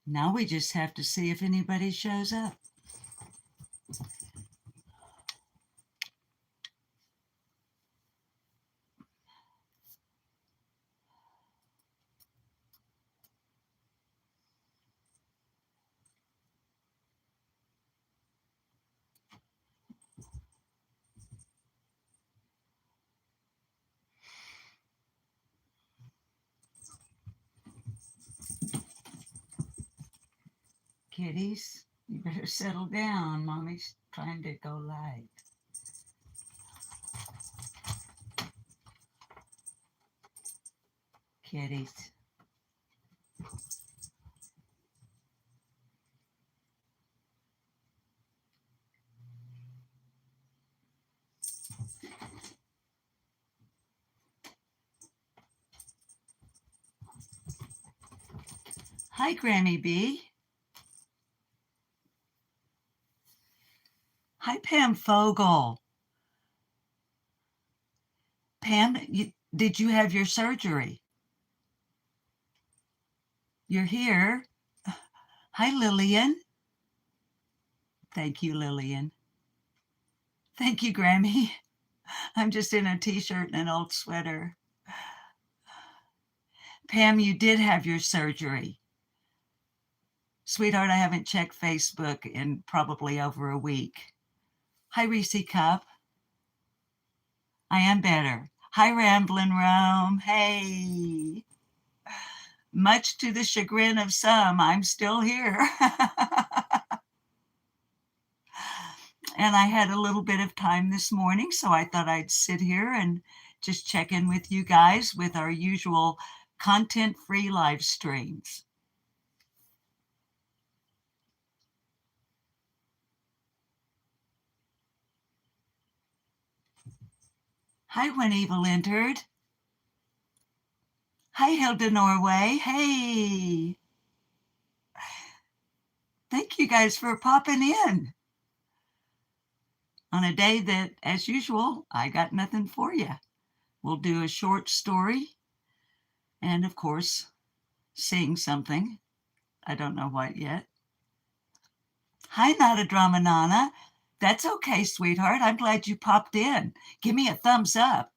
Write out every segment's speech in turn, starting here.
Now we just have to see if anybody shows up. Kitties, you better settle down. Mommy's trying to go live. Kitties. Hi, Grammy B. Hi, Pam Fogel. Pam, did you have your surgery? You're here. Hi, Lillian. Thank you, Lillian. Thank you, Grammy. I'm just in a t-shirt and an old sweater. Pam, you did have your surgery. Sweetheart, I haven't checked Facebook in probably over a week. Hi, Reese Cup. I am better. Hi, Ramblin' Rome. Hey. Much to the chagrin of some, I'm still here. And I had a little bit of time this morning, so I thought I'd sit here and just check in with you guys with our usual content-free live streams. Hi, when Evil entered. Hi, Hilda Norway. Hey. Thank you guys for popping in on a day that, as usual, I got nothing for you. We'll do a short story and, of course, sing something. I don't know what yet. Hi, Not a Drama Nana. That's okay, sweetheart. I'm glad you popped in. Give me a thumbs up.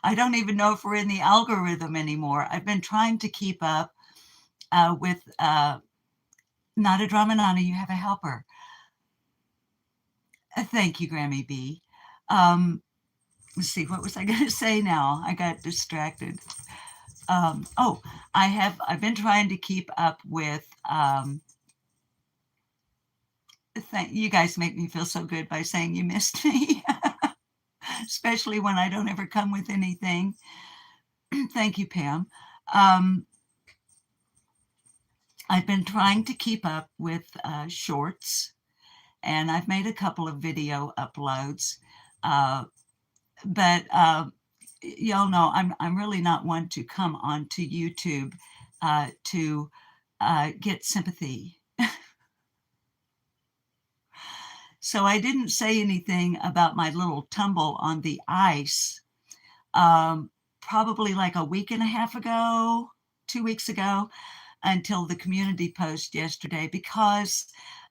I don't even know if we're in the algorithm anymore. I've been trying to keep up with Not a Drama Nana. You have a helper. Thank you, Grammy B. Let's see, what was I going to say now? I got distracted. I've been trying to keep up with, you guys make me feel so good by saying you missed me, especially when I don't ever come with anything. Thank you, Pam. I've been trying to keep up with shorts, and I've made a couple of video uploads, but y'all know I'm really not one to come onto YouTube to get sympathy. So I didn't say anything about my little tumble on the ice probably like a week and a half ago, 2 weeks ago, until the community post yesterday, because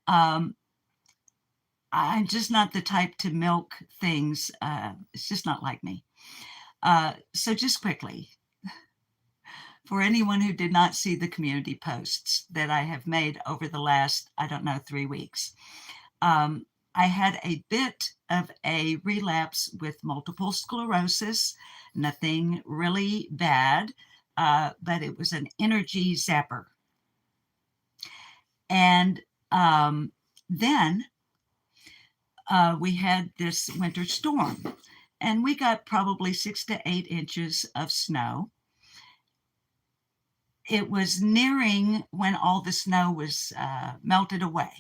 I'm just not the type to milk things. It's just not like me. So just quickly, for anyone who did not see the community posts that I have made over the last, 3 weeks, I had a bit of a relapse with multiple sclerosis, nothing really bad, but it was an energy zapper. And then we had this winter storm, and we got probably 6 to 8 inches of snow. It was nearing when all the snow was melted away.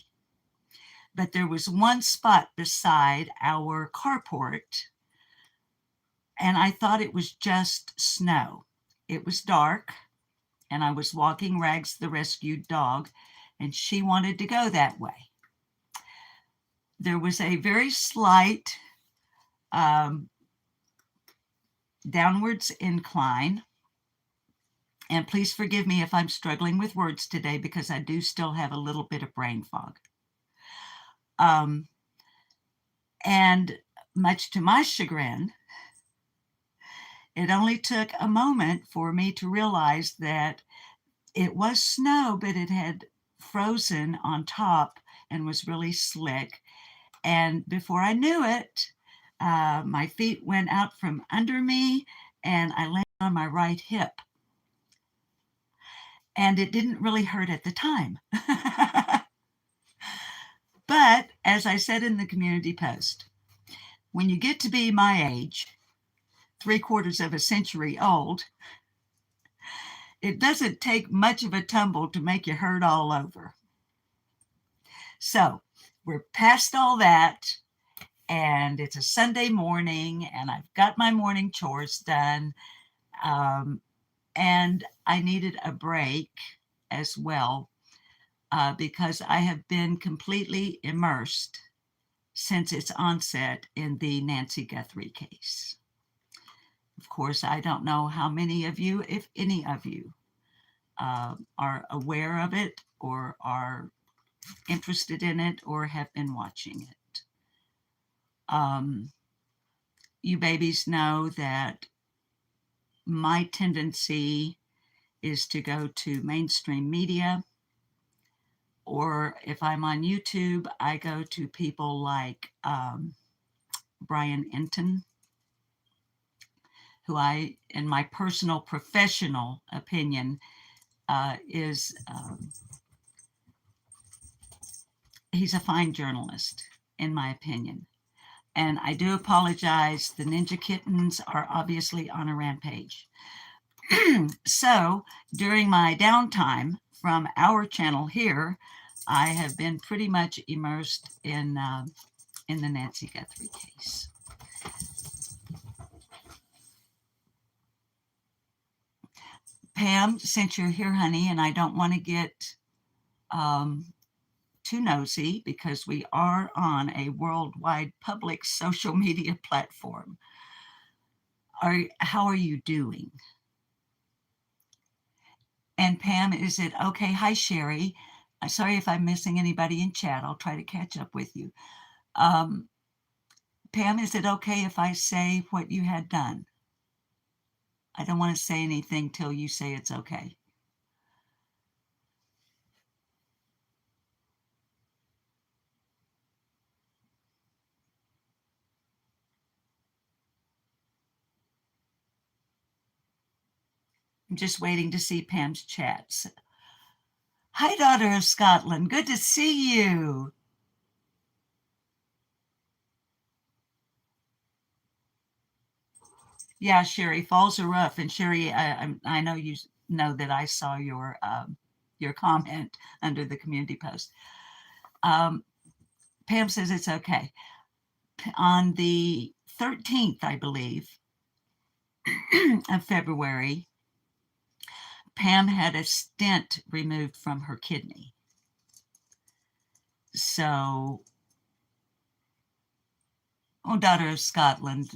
But there was one spot beside our carport, and I thought it was just snow. It was dark, and I was walking Rags the rescued dog, and she wanted to go that way. There was a very slight downwards incline, And please forgive me if I'm struggling with words today because I do still have a little bit of brain fog. And much to my chagrin, it only took a moment for me to realize that it was snow, but it had frozen on top and was really slick. And before I knew it, my feet went out from under me and I landed on my right hip. And it didn't really hurt at the time. But as I said in the community post, when you get to be my age, 3/4 of a century old, it doesn't take much of a tumble to make you hurt all over. So we're past all that, and it's a Sunday morning, and I've got my morning chores done, and I needed a break as well because I have been completely immersed since its onset in the Nancy Guthrie case. Of course, I don't know how many of you, if any of you, are aware of it or are interested in it or have been watching it. You babies know that my tendency is to go to mainstream media, or if I'm on YouTube, I go to people like Brian Enton, who I, in my personal professional opinion, is he's a fine journalist, in my opinion. And I do apologize. The Ninja Kittens are obviously on a rampage. So during my downtime from our channel here, I have been pretty much immersed in the Nancy Guthrie case. Pam, since you're here, honey, and I don't want to get too nosy because we are on a worldwide public social media platform. How are you doing? And Pam, is it okay? Hi, Sherry. I'm sorry if I'm missing anybody in chat. I'll try to catch up with you. Pam, is it okay if I say what you had done? I don't want to say anything till you say it's okay. I'm just waiting to see Pam's chats. Hi, daughter of Scotland. Good to see you. Yeah, Sherry, falls are rough. And Sherry, I know you know that I saw your comment under the community post. Pam says it's okay. On the 13th, I believe, of February, Pam had a stent removed from her kidney. So, oh, daughter of Scotland,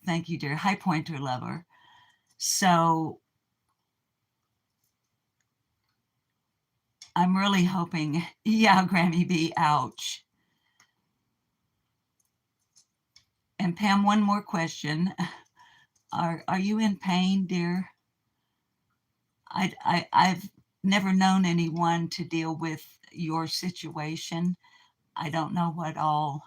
thank you, dear. High pointer lover. So, I'm really hoping, yeah, Grammy B, ouch. And Pam, one more question. Are you in pain, dear? I've never known anyone to deal with your situation. I don't know what all,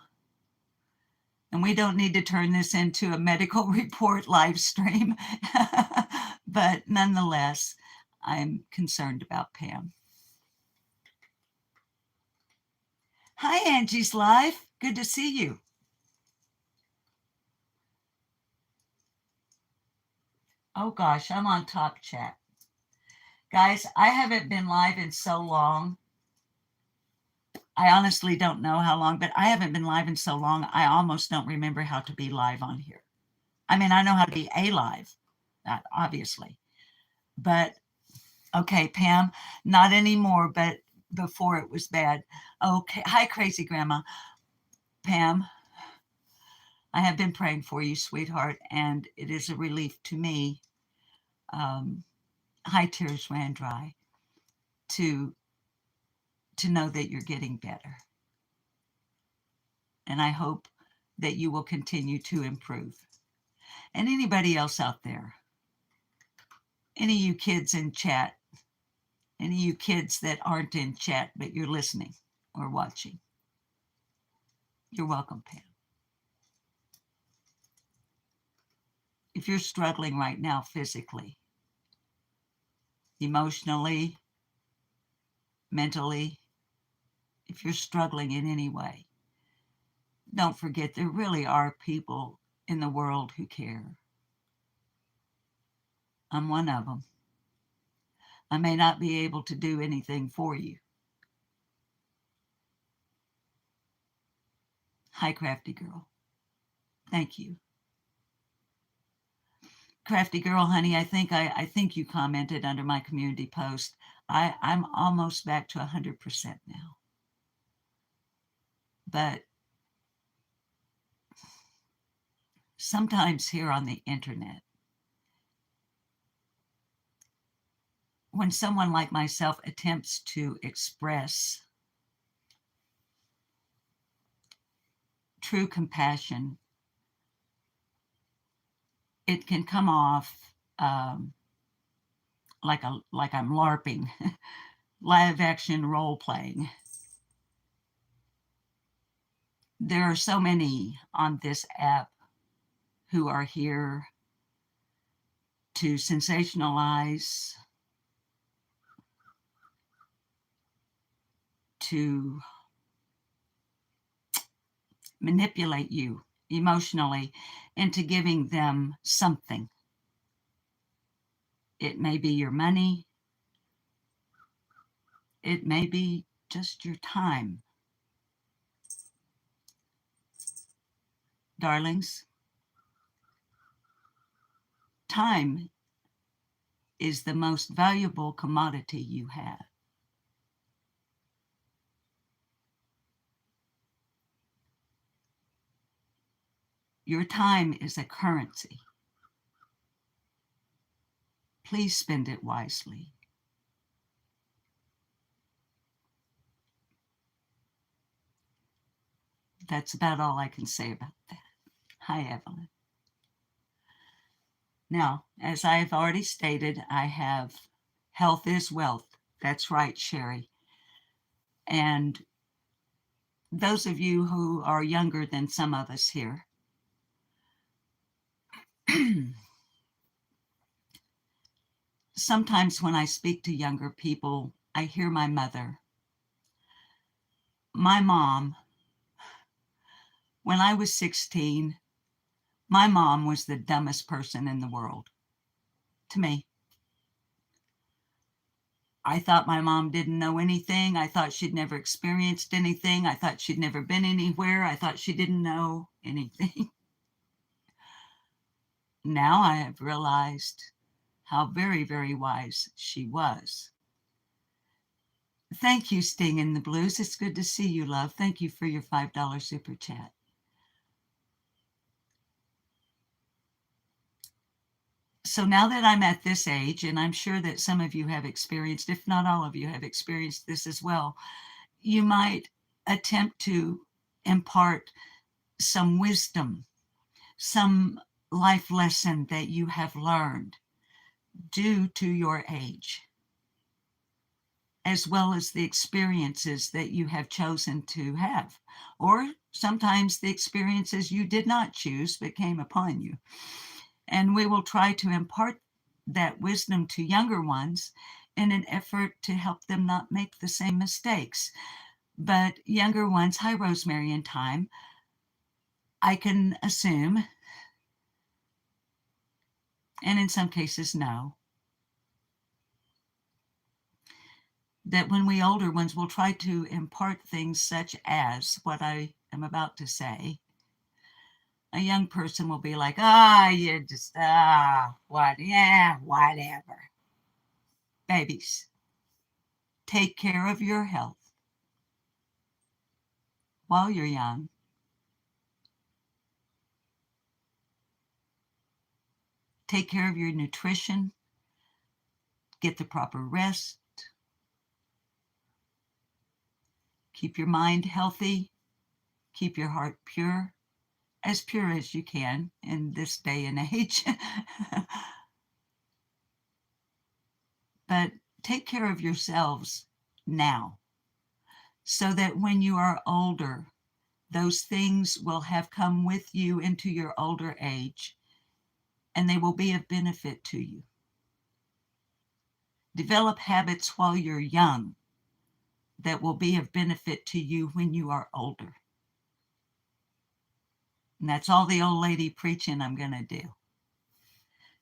and we don't need to turn this into a medical report live stream, but nonetheless, I'm concerned about Pam. Hi, Angie's Life. Good to see you. Oh gosh, I'm on top chat. Guys, I haven't been live in so long. I honestly don't know how long, but I haven't been live in so long, I almost don't remember how to be live on here. I mean, I know how to be alive, obviously. But, okay, Pam, not anymore, but before it was bad. Okay, hi, Crazy Grandma. Pam, I have been praying for you, sweetheart, and it is a relief to me um, high tears ran dry to know that you're getting better. And I hope that you will continue to improve. And anybody else out there, any of you kids in chat, any of you kids that aren't in chat but you're listening or watching, you're welcome, Pam. If you're struggling right now physically, emotionally, mentally, if you're struggling in any way, don't forget there really are people in the world who care. I'm one of them. I may not be able to do anything for you. Hi, Crafty Girl. Thank you. Crafty Girl, honey, I think you commented under my community post. I'm almost back to 100% now. But sometimes here on the internet, when someone like myself attempts to express true compassion, it can come off like I'm LARPing, live action role playing. There are so many on this app who are here to sensationalize, to manipulate you emotionally into giving them something. It may be your money. It may be just your time. Darlings, time is the most valuable commodity you have. Your time is a currency. Please spend it wisely. That's about all I can say about that. Hi, Evelyn. Now, as I've already stated, I have health is wealth. That's right, Sherry. And those of you who are younger than some of us here, sometimes when I speak to younger people, I hear my mother. My mom, when I was 16, my mom was the dumbest person in the world to me. I thought my mom didn't know anything. I thought she'd never experienced anything. I thought she'd never been anywhere. I thought she didn't know anything. Now I have realized how very, very wise she was. Thank you, Sting in the Blues. It's good to see you, love. Thank you for your $5 super chat. So now that I'm at this age, and I'm sure that some of you have experienced, if not all of you have experienced this as well, you might attempt to impart some wisdom, some life lesson that you have learned due to your age, as well as the experiences that you have chosen to have, or sometimes the experiences you did not choose but came upon you. And we will try to impart that wisdom to younger ones in an effort to help them not make the same mistakes. But younger ones, hi Rosemary and Time, I can assume, and in some cases no, that when we older ones will try to impart things such as what I am about to say, a young person will be like, you just, what, yeah, whatever. Babies, take care of your health while you're young. Take care of your nutrition Get the proper rest. Keep your mind healthy. Keep your heart pure, as pure as you can in this day and age. But take care of yourselves now so that when you are older, those things will have come with you into your older age and they will be of benefit to you. Develop habits while you're young that will be of benefit to you when you are older. And that's all the old lady preaching I'm going to do.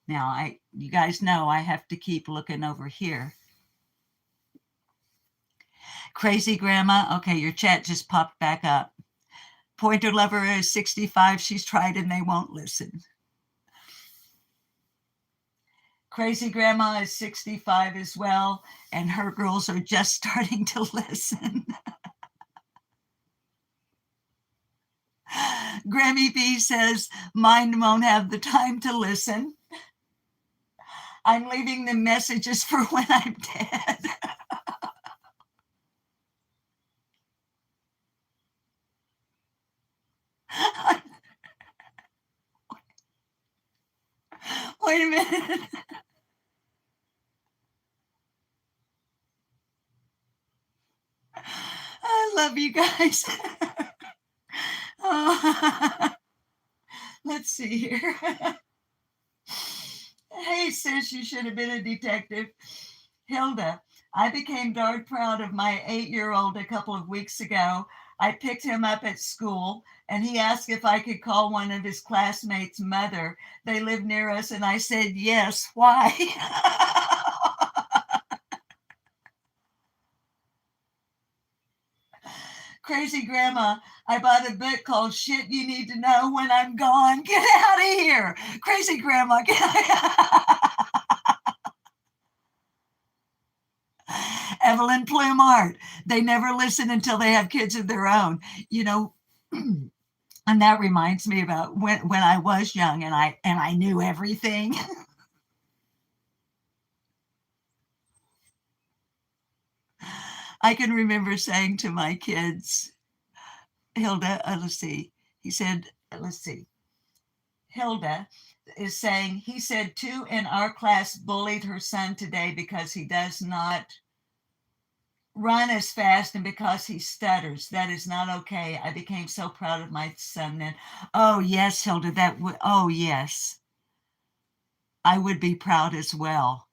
Now, you guys know I have to keep looking over here. Crazy Grandma, okay, your chat just popped back up. Pointer Lover is 65. She's tried and they won't listen. Crazy Grandma is 65 as well, and her girls are just starting to listen. Grammy B says, mine won't have the time to listen. I'm leaving the messages for when I'm dead. Wait a minute. I love you guys. Let's see here. Hey, sis, you should have been a detective. Hilda, I became darn proud of my 8-year-old a couple of weeks ago. I picked him up at school and he asked if I could call one of his classmates' mother. They live near us and I said yes. Why? Crazy Grandma, I bought a book called Shit You Need to Know When I'm Gone. Get out of here. Crazy Grandma, get out. Evelyn Plume Art. They never listen until they have kids of their own. You know, and that reminds me about when I was young and I knew everything. I can remember saying to my kids, Hilda, let's see. He said, let's see. Hilda is saying, he said 2 in our class bullied her son today because he does not run as fast and because he stutters. That is not okay. I became so proud of my son then. Oh, yes, Hilda, that would, oh, yes. I would be proud as well.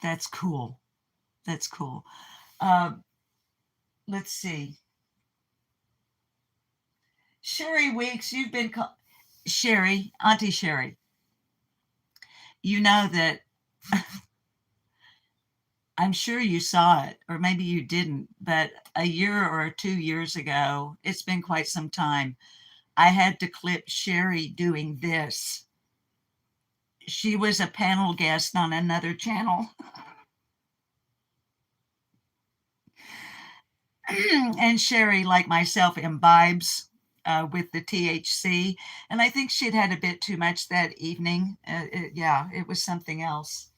That's cool. That's cool. Let's see. Sherry Weeks, you've been Sherry, Auntie Sherry. You know that I'm sure you saw it, or maybe you didn't, but a year or 2 years ago, it's been quite some time, I had to clip Sherry doing this. She was a panel guest on another channel. And Sherry, like myself, imbibes with the THC. And I think she'd had a bit too much that evening. It was something else.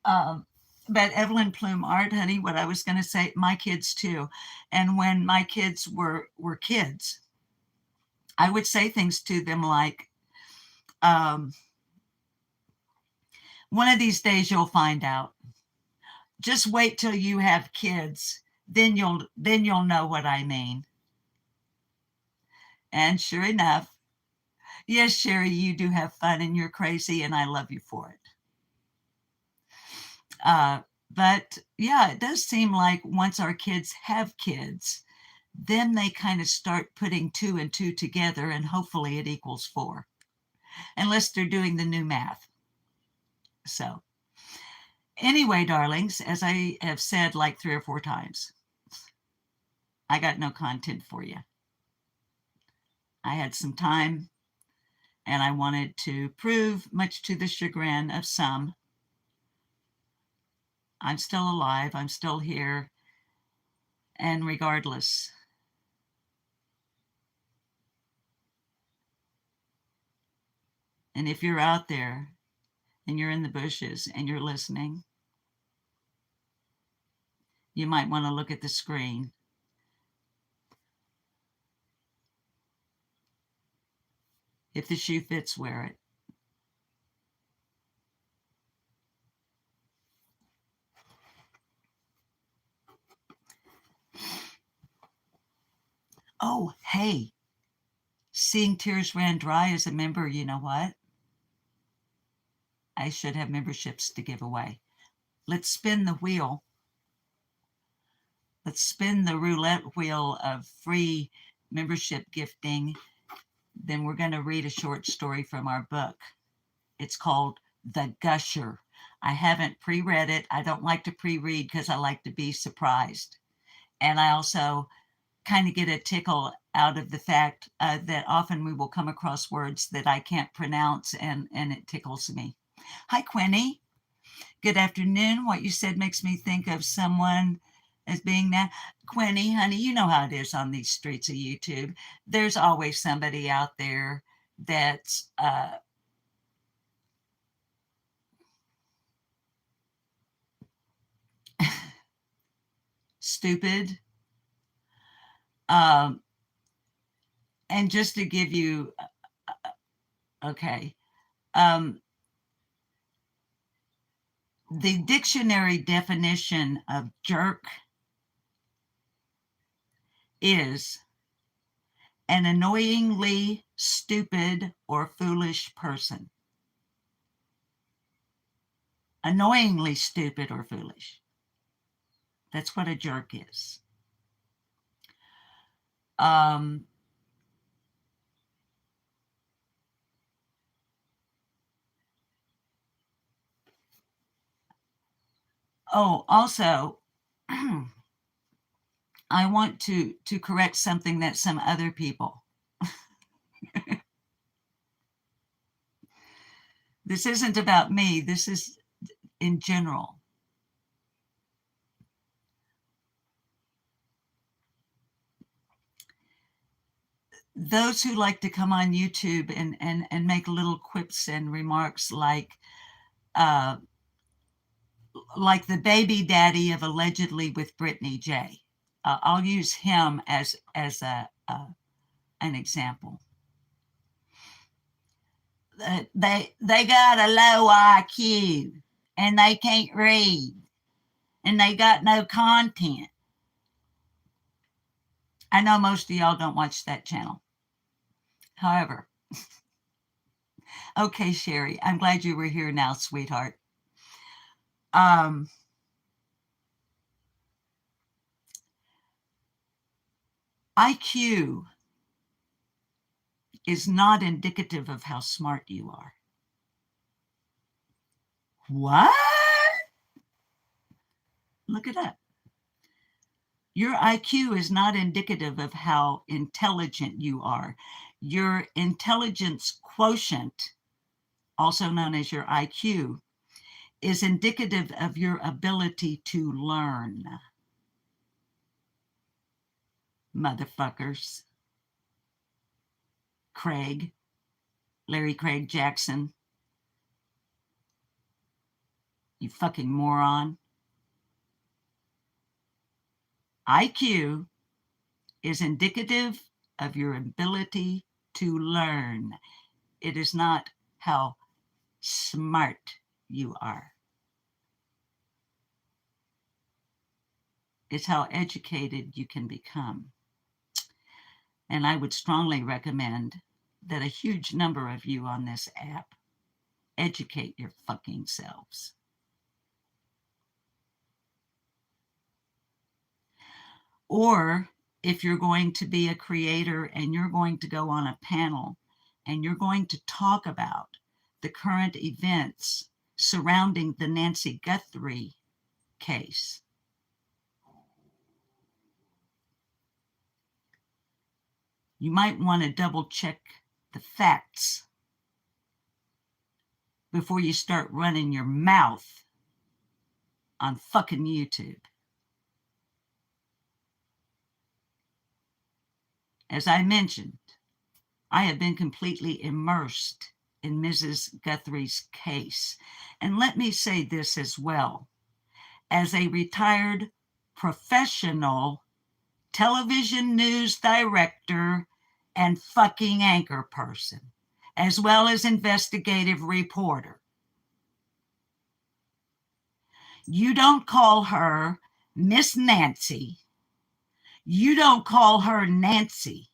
But Evelyn Plume Art, honey, what I was going to say, my kids too. And when my kids were kids, I would say things to them like, one of these days you'll find out. Just wait till you have kids, then you'll know what I mean. And sure enough, yes, Sherry, you do have fun and you're crazy, and I love you for it. But yeah, it does seem like once our kids have kids, then they kind of start putting 2 and 2 together, and hopefully it equals 4, unless they're doing the new math. So anyway, darlings, as I have said like 3 or 4 times, I got no content for you. I had some time and I wanted to prove, much to the chagrin of some, I'm still alive, I'm still here, and regardless, and if you're out there and you're in the bushes and you're listening, you might want to look at the screen. If the shoe fits, wear it. Oh, hey, Seeing Tears Ran Dry is a member. You know what? I should have memberships to give away. Let's spin the wheel. Let's spin the roulette wheel of free membership gifting. Then we're going to read a short story from our book. It's called The Gusher. I haven't pre-read it. I don't like to pre-read because I like to be surprised. And I also kind of get a tickle out of the fact that often we will come across words that I can't pronounce, and it tickles me. Hi, Quinny. Good afternoon. What you said makes me think of someone as being that. Quinny, honey, you know how it is on these streets of YouTube. There's always somebody out there that's stupid. Um, and just to give you, okay, the dictionary definition of jerk is an annoyingly stupid or foolish person. Annoyingly stupid or foolish. That's what a jerk is. Oh, also, I want to correct something that some other people. This isn't about me. This is in general. Those who like to come on YouTube and make little quips and remarks like the baby daddy of allegedly with Brittany J. I'll use him as an example. They got a low IQ and they can't read and they got no content. I know most of y'all don't watch that channel. However, okay, Sherry, I'm glad you were here now, sweetheart. IQ is not indicative of how smart you are. What? Look it up. Your IQ is not indicative of how intelligent you are. Your intelligence quotient, also known as your IQ, is indicative of your ability to learn. Motherfuckers. Craig, Larry Craig Jackson. You fucking moron. IQ is indicative of your ability to learn. It is not how smart you are. It's how educated you can become. And I would strongly recommend that a huge number of you on this app educate your fucking selves. Or if you're going to be a creator and you're going to go on a panel and you're going to talk about the current events surrounding the Nancy Guthrie case, you might want to double check the facts before you start running your mouth on fucking YouTube. As I mentioned, I have been completely immersed in Mrs. Guthrie's case. And let me say this as well. As a retired professional television news director and fucking anchor person, as well as investigative reporter, you don't call her Miss Nancy. You don't call her Nancy.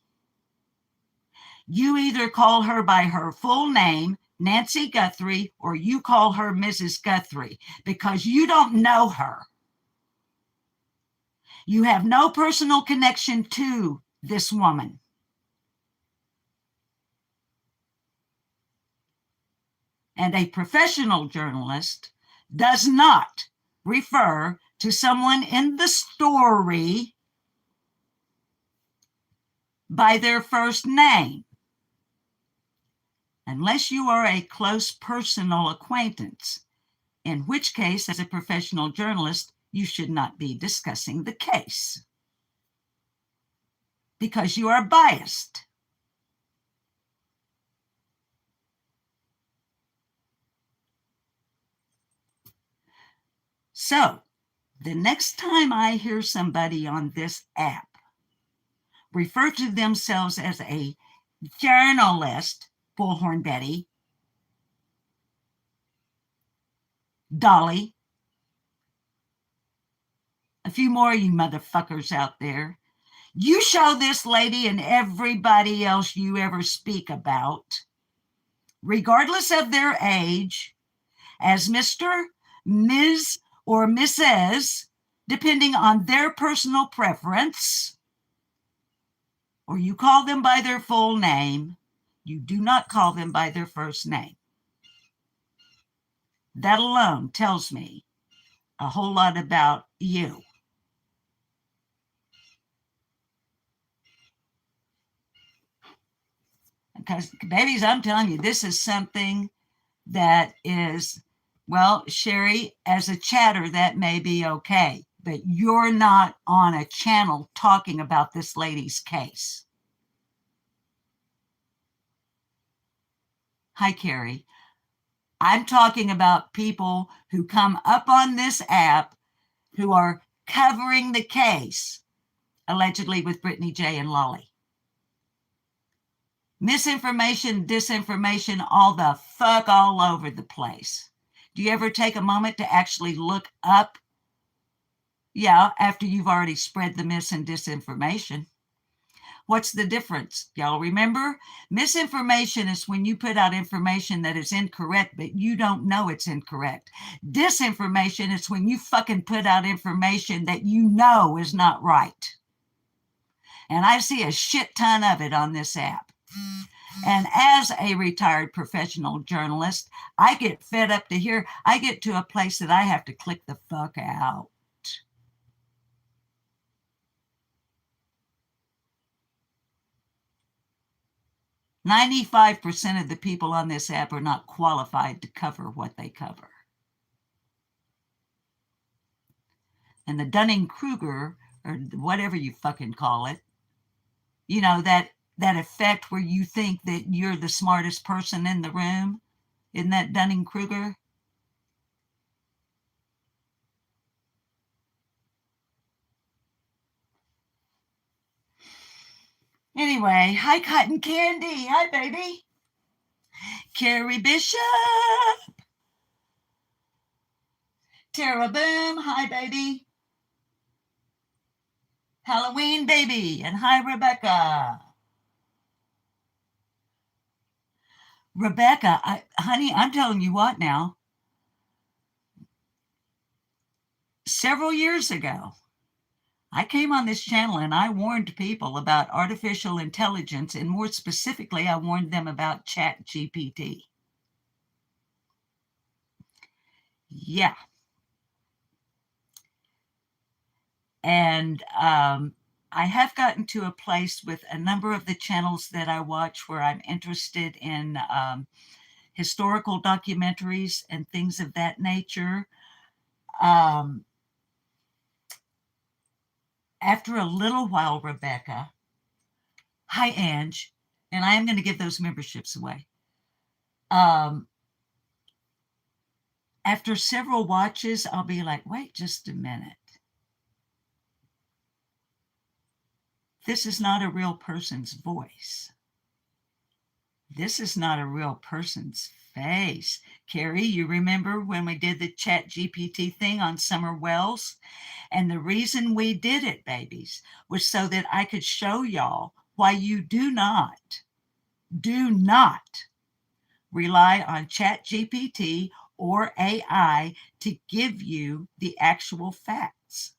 You either call her by her full name, Nancy Guthrie, or you call her Mrs. Guthrie, because you don't know her. You have no personal connection to this woman. And a professional journalist does not refer to someone in the story by their first name, unless you are a close personal acquaintance, in which case, as a professional journalist, you should not be discussing the case because you are biased. So, the next time I hear somebody on this app refer to themselves as a journalist, Bullhorn Betty, Dolly, a few more of you motherfuckers out there, you show this lady and everybody else you ever speak about, regardless of their age, as Mr., Ms., or Mrs., depending on their personal preference, or you call them by their full name, you do not call them by their first name. That alone tells me a whole lot about you. Because, babies, I'm telling you, this is something that is, well, Sherry, as a chatter, that may be okay, but you're not on a channel talking about this lady's case. Hi, Carrie. I'm talking about people who come up on this app who are covering the case, allegedly with Brittany J. and Lolly. Misinformation, disinformation, all the fuck all over the place. Do you ever take a moment to actually look up? Yeah, after you've already spread the mis and disinformation. What's the difference? Y'all remember? Misinformation is when you put out information that is incorrect, but you don't know it's incorrect. Disinformation is when you fucking put out information that you know is not right. And I see a shit ton of it on this app. And as a retired professional journalist, I get fed up to hear, I get to a place that I have to click the fuck out. "95% of the people on this app are not qualified to cover what they cover." And the Dunning-Kruger, or whatever you fucking call it, you know, that effect where you think that you're the smartest person in the room, isn't that Dunning-Kruger? Anyway, hi Cotton Candy. Hi, baby. Carrie Bishop. Tara Boom. Hi, baby. Halloween Baby. And hi, Rebecca. Rebecca, honey, I'm telling you what now. Several years ago, I came on this channel and I warned people about artificial intelligence, and more specifically, I warned them about ChatGPT. Yeah. And I have gotten to a place with a number of the channels that I watch where I'm interested in historical documentaries and things of that nature. After a little while, Rebecca, hi, Ange, and I am going to give those memberships away. Um, After several watches, I'll be like, wait just a minute. This is not a real person's voice. This is not a real person's face. Carrie, you remember when we did the Chat GPT thing on Summer Wells? And the reason we did it, babies, was so that I could show y'all why you do not rely on Chat GPT or AI to give you the actual facts.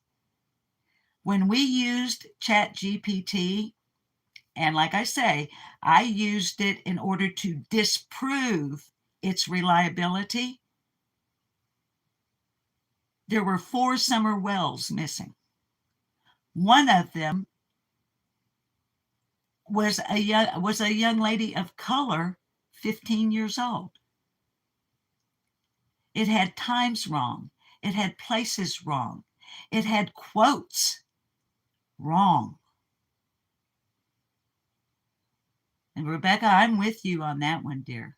When we used Chat GPT, and like I say, I used it in order to disprove its reliability, there were 4 summer wells missing. One of them was a young lady of color, 15 years old. It had times wrong. It had places wrong. It had quotes wrong. And Rebecca, I'm with you on that one, dear.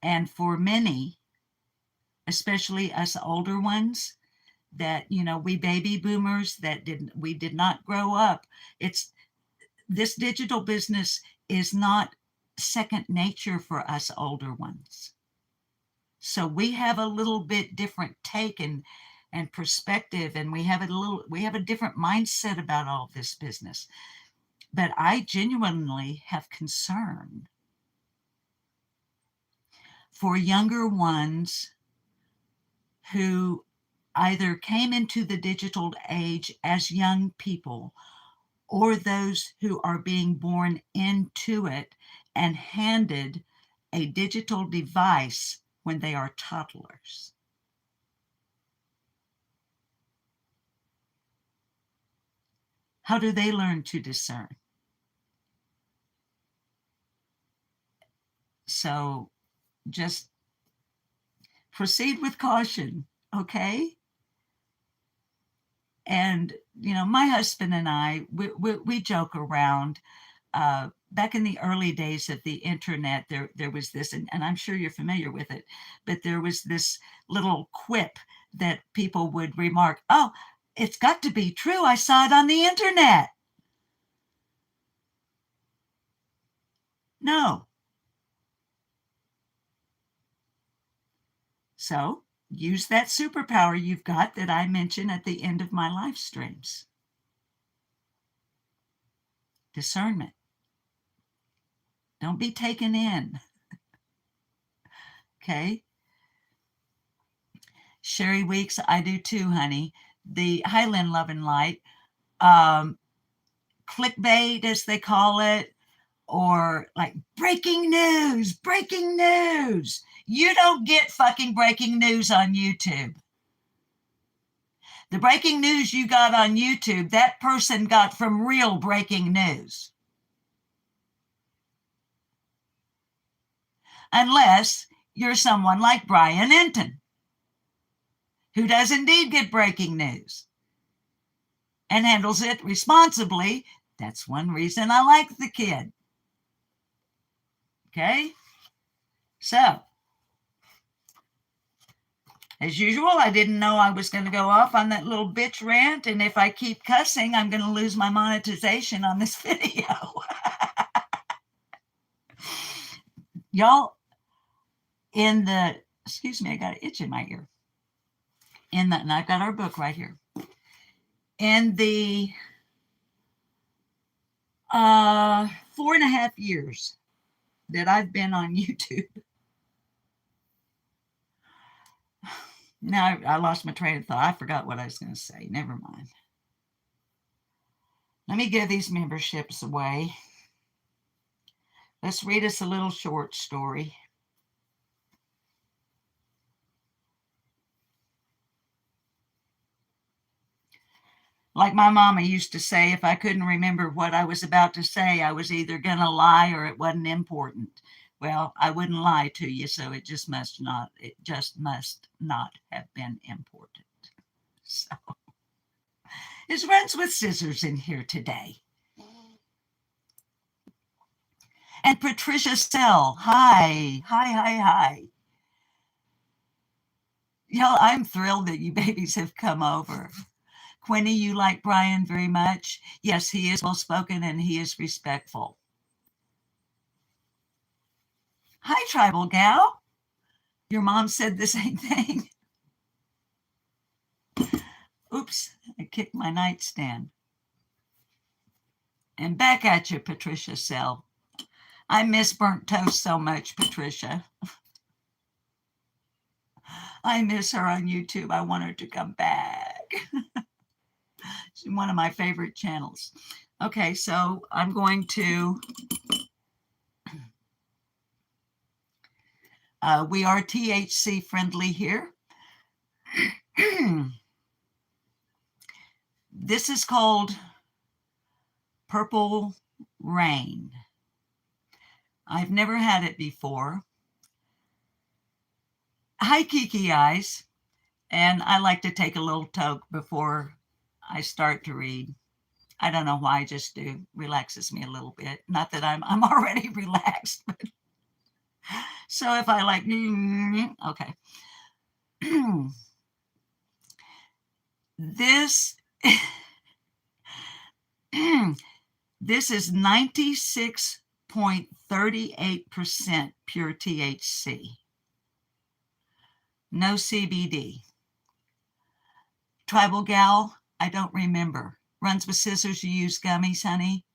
And for many, especially us older ones, that we baby boomers that we did not grow up, it's this digital business is not second nature for us older ones. So we have a little bit different take and perspective, and we have a different mindset about all this business. But I genuinely have concern for younger ones who either came into the digital age as young people, or those who are being born into it and handed a digital device when they are toddlers. How do they learn to discern? So just proceed with caution, okay? And, my husband and I, we joke around. Back in the early days of the internet, there was this, and I'm sure you're familiar with it, but there was this little quip that people would remark, oh, it's got to be true. I saw it on the internet. No. So use that superpower you've got that I mention at the end of my live streams. Discernment. Don't be taken in. Okay. Sherry Weeks, I do too, honey. The Highland Love and Light, clickbait, as they call it, or like breaking news, breaking news. You don't get fucking breaking news on YouTube. The breaking news you got on YouTube, that person got from real breaking news. Unless you're someone like Brian Enton, who does indeed get breaking news and handles it responsibly. That's one reason I like the kid. Okay? So, as usual, I didn't know I was going to go off on that little bitch rant, and if I keep cussing, I'm going to lose my monetization on this video. Y'all, excuse me, I got an itch in my ear. And I've got our book right here. In the 4.5 years that I've been on YouTube, now I lost my train of thought. I forgot what I was going to say. Never mind. Let me give these memberships away. Let's read us a little short story. Like my mama used to say, if I couldn't remember what I was about to say, I was either going to lie or it wasn't important. Well, I wouldn't lie to you, so it just must not have been important. So, it's Runs with Scissors in here today. And Patricia Sell, hi, hi, hi, hi. Y'all, I'm thrilled that you babies have come over. Quinny, you like Brian very much. Yes, he is well spoken and he is respectful. Hi, tribal gal. Your mom said the same thing. Oops, I kicked my nightstand. And back at you, Patricia Sell. I miss burnt toast so much, Patricia. I miss her on YouTube. I want her to come back. She's one of my favorite channels. Okay, so I'm going to, we are THC friendly here. This is called Purple Rain. I've never had it before. Hi, Kiki Eyes. And I like to take a little toke before I start to read. I don't know why, I just do. Relaxes me a little bit. Not that I'm already relaxed, but so if I like, okay. This this is 96.38% pure THC. No CBD. Tribal gal, I don't remember. Runs with scissors, you use gummies, honey.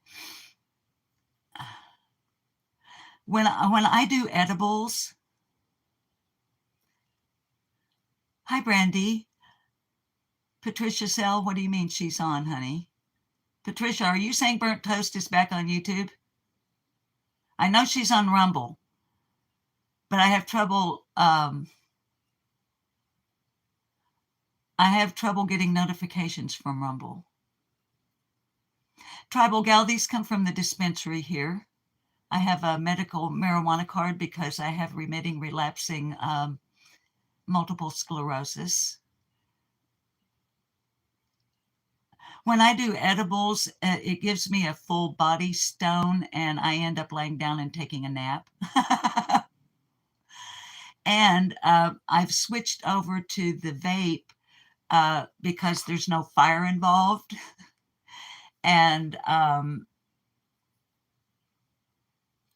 When I do edibles, hi Brandy. Patricia Sell, what do you mean she's on, honey? Patricia, are you saying Burnt Toast is back on YouTube? I know she's on Rumble, but I have trouble getting notifications from Rumble. Tribal gal, these come from the dispensary here. I have a medical marijuana card because I have remitting, relapsing multiple sclerosis. When I do edibles, it gives me a full body stone and I end up laying down and taking a nap. And I've switched over to the vape because there's no fire involved. And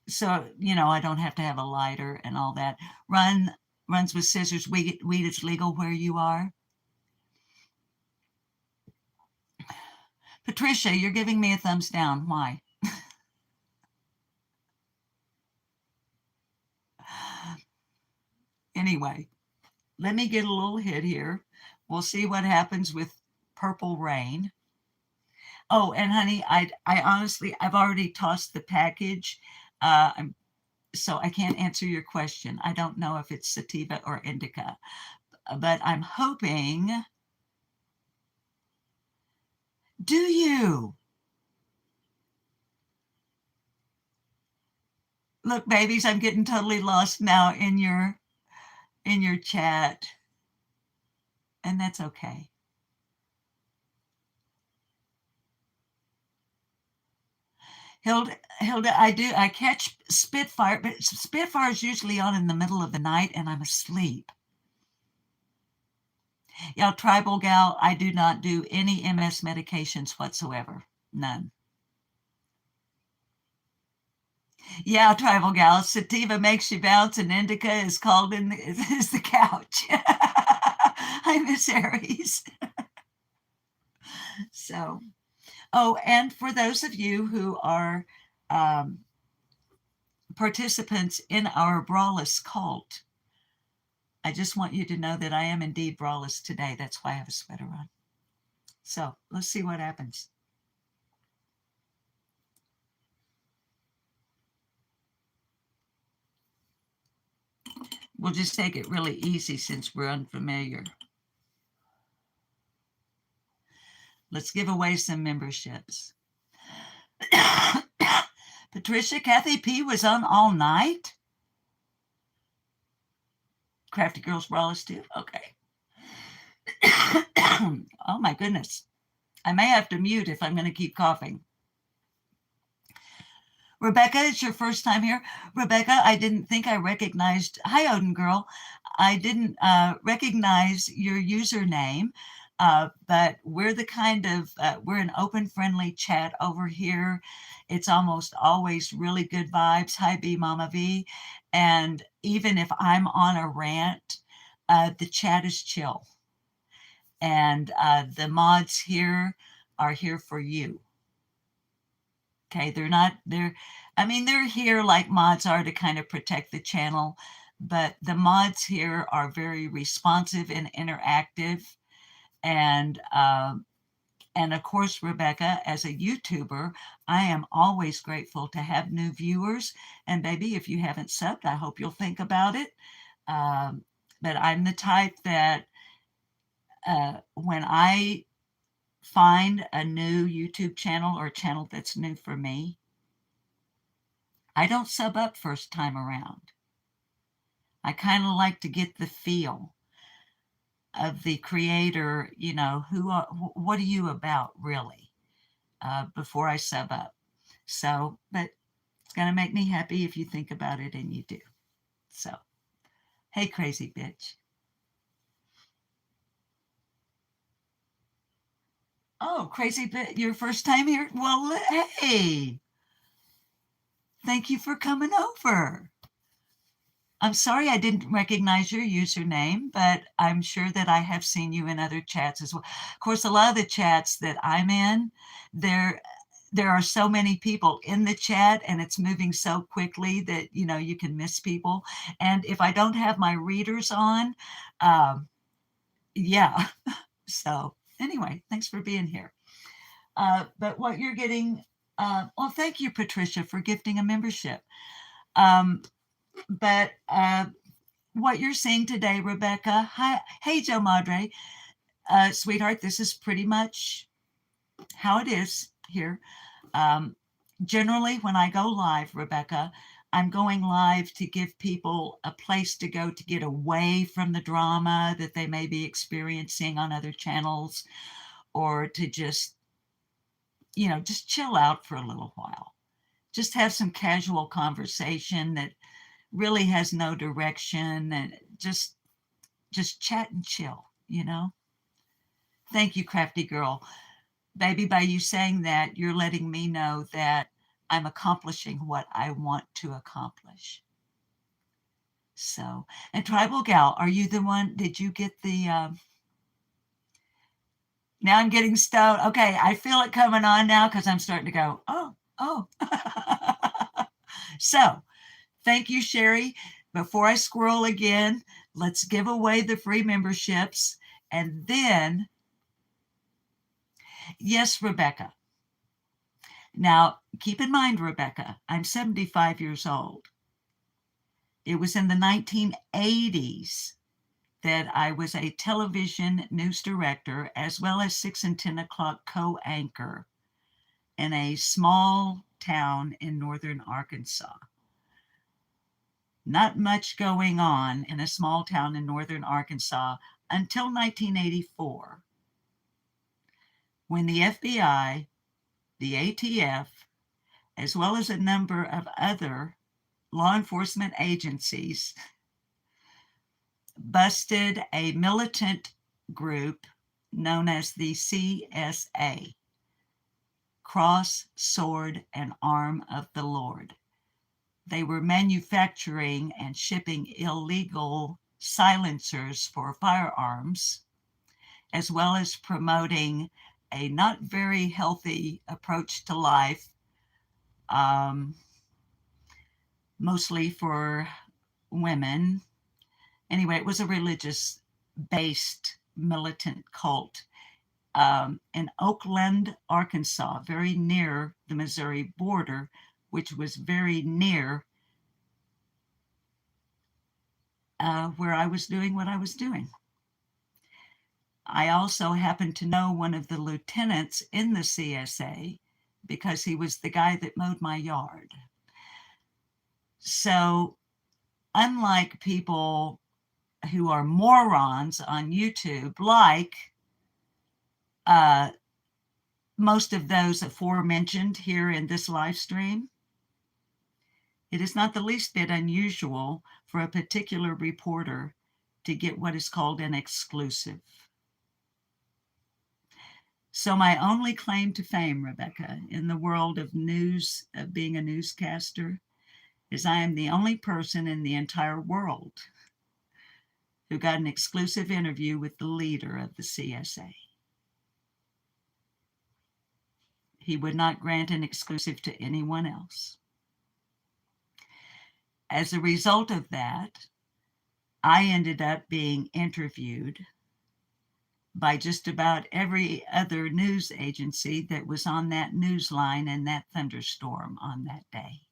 so, I don't have to have a lighter and all that. Runs with scissors. Weed is legal where you are. Patricia, you're giving me a thumbs down. Why? Anyway, let me get a little hit here. We'll see what happens with Purple Rain. Oh, and honey, I honestly, I've already tossed the package. So I can't answer your question. I don't know if it's sativa or indica, but I'm hoping. Do you? Look, babies, I'm getting totally lost now in your chat, and that's okay. Hilda, I catch Spitfire, but Spitfire is usually on in the middle of the night, and I'm asleep. Yeah, tribal gal, I do not do any MS medications whatsoever. None. Yeah, tribal gal, sativa makes you bounce, and indica is called is the couch. I miss Aries. So, oh, and for those of you who are participants in our Brawless cult, I just want you to know that I am indeed Brawless today. That's why I have a sweater on. So let's see what happens. We'll just take it really easy since we're unfamiliar. Let's give away some memberships. Patricia, Kathy P was on all night. Crafty Girls Brawlers too. Okay. Oh my goodness. I may have to mute if I'm going to keep coughing. Rebecca, it's your first time here. Rebecca, I didn't think I recognized. Hi, Odin girl. I didn't recognize your username, but we're the kind of we're an open, friendly chat over here. It's almost always really good vibes. Hi, B Mama V, and even if I'm on a rant, the chat is chill, and the mods here are here for you. Okay, they're not they're I mean they're here like mods are to kind of protect the channel, but the mods here are very responsive and interactive. And and of course, Rebecca, as a YouTuber, I am always grateful to have new viewers. And baby, if you haven't subbed, I hope you'll think about it. Um, but I'm the type that when I find a new YouTube channel or a channel that's new for me, I don't sub up first time around. I kind of like to get the feel of the creator, you know, what are you about really, before I sub up. So, but it's going to make me happy if you think about it, and you do. So, hey, crazy bitch. Oh, crazy bitch, your first time here? Well, hey, thank you for coming over. I'm sorry I didn't recognize your username, but I'm sure that I have seen you in other chats as well. Of course, a lot of the chats that I'm in, there are so many people in the chat, and it's moving so quickly that you can miss people. And if I don't have my readers on, um, yeah. So anyway, thanks for being here. But what you're getting, well, thank you, Patricia, for gifting a membership. But what you're seeing today, Rebecca. Hi, hey, Joe Madre, sweetheart. This is pretty much how it is here. Um, Generally, when I go live, Rebecca, I'm going live to give people a place to go to get away from the drama that they may be experiencing on other channels, or to just chill out for a little while. Just have some casual conversation that really has no direction, and just chat and chill. Thank you, crafty girl. Baby, by you saying that, you're letting me know that I'm accomplishing what I want to accomplish. So, and Tribal Gal, are you the one? Did you get the? Now I'm getting stoned. Okay, I feel it coming on now because I'm starting to go. Oh, oh. So, thank you, Sherry. Before I squirrel again, let's give away the free memberships, and then, yes, Rebecca. Now, keep in mind, Rebecca, I'm 75 years old. It was in the 1980s that I was a television news director as well as 6 and 10 o'clock co-anchor in a small town in northern Arkansas. Not much going on in a small town in northern Arkansas until 1984, when the FBI, the ATF, as well as a number of other law enforcement agencies busted a militant group known as the CSA, Cross, Sword, and Arm of the Lord. They were manufacturing and shipping illegal silencers for firearms, as well as promoting a not very healthy approach to life, mostly for women. Anyway, it was a religious based militant cult in Oakland, Arkansas, very near the Missouri border, which was very near where I was doing what I was doing. I also happened to know one of the lieutenants in the CSA because he was the guy that mowed my yard. So, unlike people who are morons on YouTube, like most of those aforementioned here in this live stream, It is not the least bit unusual for a particular reporter to get what is called an exclusive. So my only claim to fame, Rebecca, in the world of news, of being a newscaster, is I am the only person in the entire world who got an exclusive interview with the leader of the CSA. He would not grant an exclusive to anyone else. As a result of that, I ended up being interviewed by just about every other news agency that was on that news line in that thunderstorm on that day.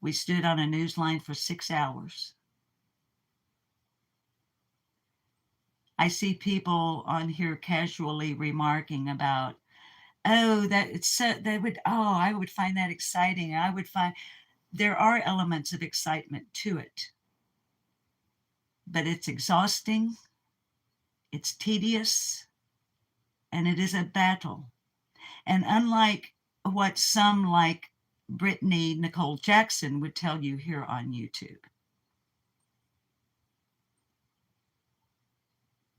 We stood on a news line for 6 hours. I see people on here casually remarking about, oh, that it's so, I would find that exciting. I would find there are elements of excitement to it, but it's exhausting, it's tedious, and it is a battle. And unlike what some like Brittany Nicole Jackson would tell you here on YouTube,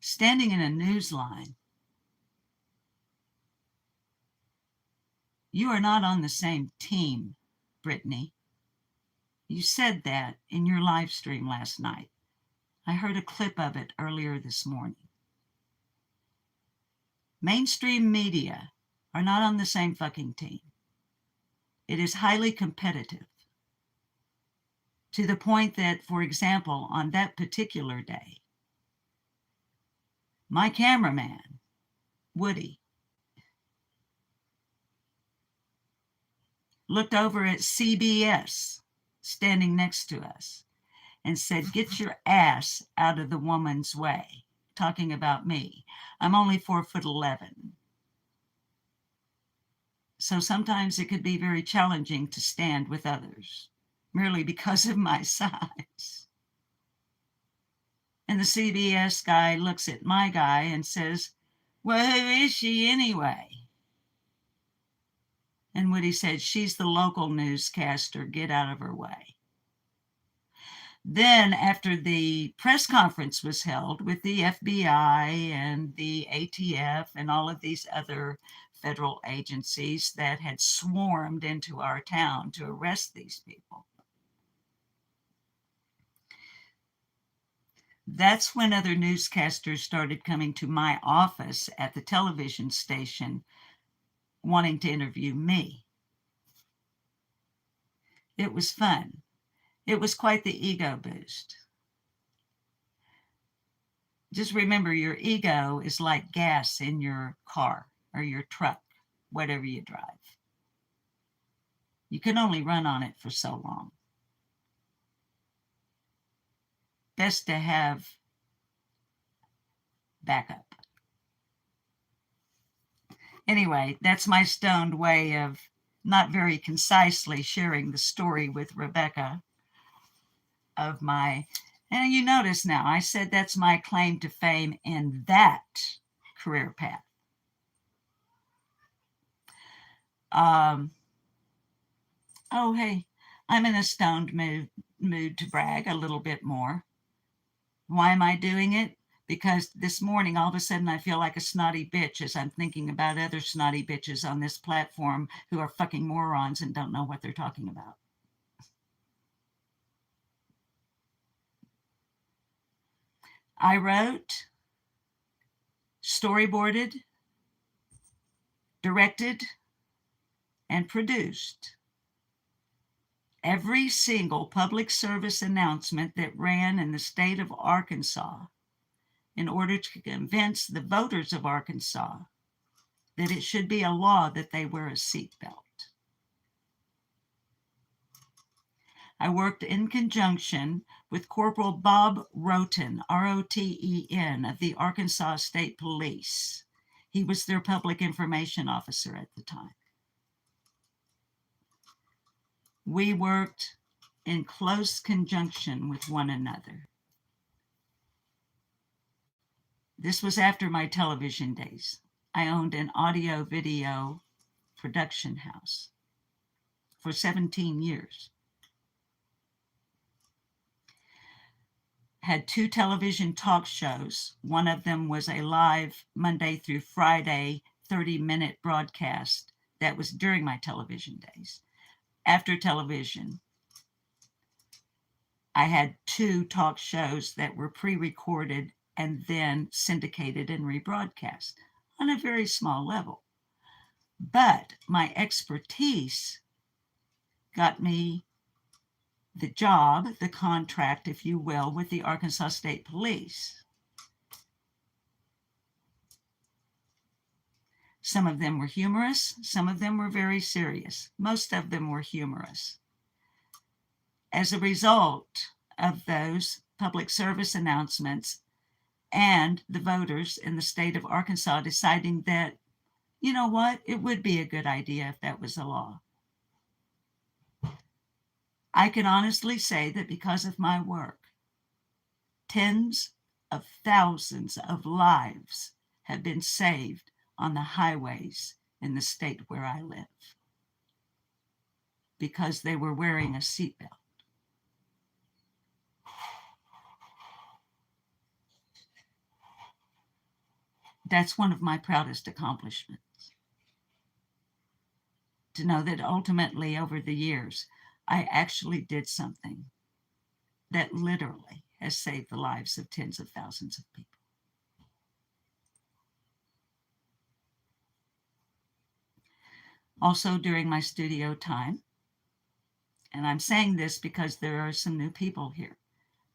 standing in a news line, you are not on the same team, Brittany. You said that in your live stream last night. I heard a clip of it earlier this morning. Mainstream media are not on the same fucking team. It is highly competitive to the point that, for example, on that particular day, my cameraman, Woody, looked over at CBS standing next to us and said, "Get your ass out of the woman's way," talking about me. I'm only 4'11". So sometimes it could be very challenging to stand with others merely because of my size. And the CBS guy looks at my guy and says, "Well, who is she anyway?" And Woody said, "She's the local newscaster. Get out of her way." Then, after the press conference was held with the FBI and the ATF and all of these other federal agencies that had swarmed into our town to arrest these people, that's when other newscasters started coming to my office at the television station wanting to interview me. It was fun. It was quite the ego boost. Just remember, your ego is like gas in your car or your truck, whatever you drive. You can only run on it for so long. Best to have backup. Anyway, that's my stoned way of not very concisely sharing the story with Rebecca of my, and you notice now, I said that's my claim to fame in that career path. Oh, hey, I'm in a stoned mood to brag a little bit more. Why am I doing it? Because this morning, all of a sudden, I feel like a snotty bitch as I'm thinking about other snotty bitches on this platform who are fucking morons and don't know what they're talking about. I wrote, storyboarded, directed, and produced every single public service announcement that ran in the state of Arkansas in order to convince the voters of Arkansas that it should be a law that they wear a seatbelt. I worked in conjunction with Corporal Bob Roten, R-O-T-E-N, of the Arkansas State Police. He was their public information officer at the time. We worked in close conjunction with one another. This was after my television days. I owned an audio-video production house for 17 years. had 2 television talk shows. One of them was a live Monday through Friday 30-minute broadcast that was during my television days. After television, I had 2 talk shows that were pre-recorded and then syndicated and rebroadcast on a very small level. But my expertise got me the job, the contract, if you will, with the Arkansas State Police. Some of them were humorous, some of them were very serious. Most of them were humorous. As a result of those public service announcements and the voters in the state of Arkansas deciding that, you know what, it would be a good idea if that was a law. I can honestly say that because of my work, tens of thousands of lives have been saved on the highways in the state where I live because they were wearing a seatbelt. That's one of my proudest accomplishments. To know that ultimately over the years, I actually did something that literally has saved the lives of tens of thousands of people. Also during my studio time, and I'm saying this because there are some new people here.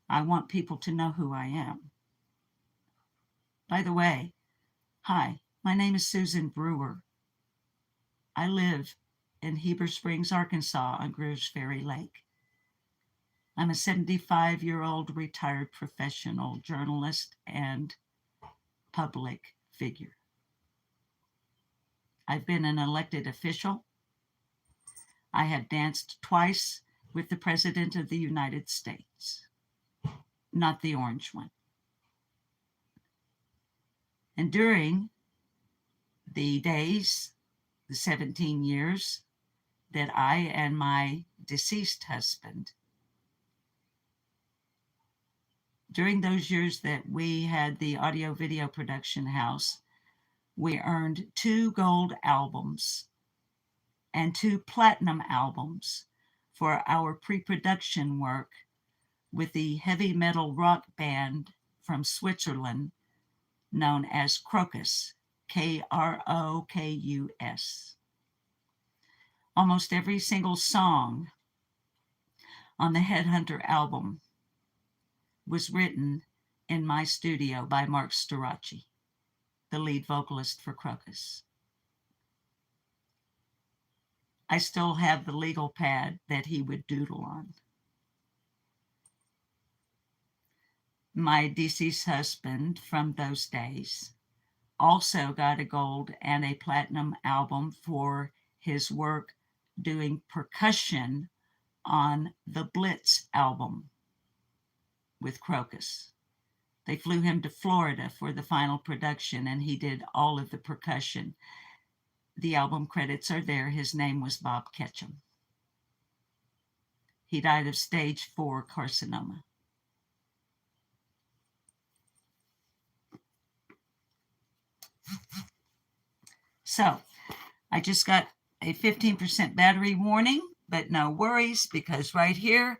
I want people to know who I am. By the way, hi, my name is Susan Brewer. I live in Heber Springs, Arkansas on Greers Ferry Lake. I'm a 75-year-old retired professional journalist and public figure. I've been an elected official. I have danced twice with the President of the United States, not the orange one. And during the days, the 17 years that I and my deceased husband, during those years that we had the audio video production house, we earned 2 gold albums and 2 platinum albums for our pre-production work with the heavy metal rock band from Switzerland known as Krokus, Krokus. Almost every single song on the Headhunter album was written in my studio by Mark Storace, the lead vocalist for Krokus. I still have the legal pad that he would doodle on. My deceased husband from those days also got a gold and a platinum album for his work doing percussion on the Blitz album with Krokus. They flew him to Florida for the final production and he did all of the percussion. The album credits are there. His name was Bob Ketchum. He died of stage 4 carcinoma. So I just got a 15% battery warning, but no worries because right here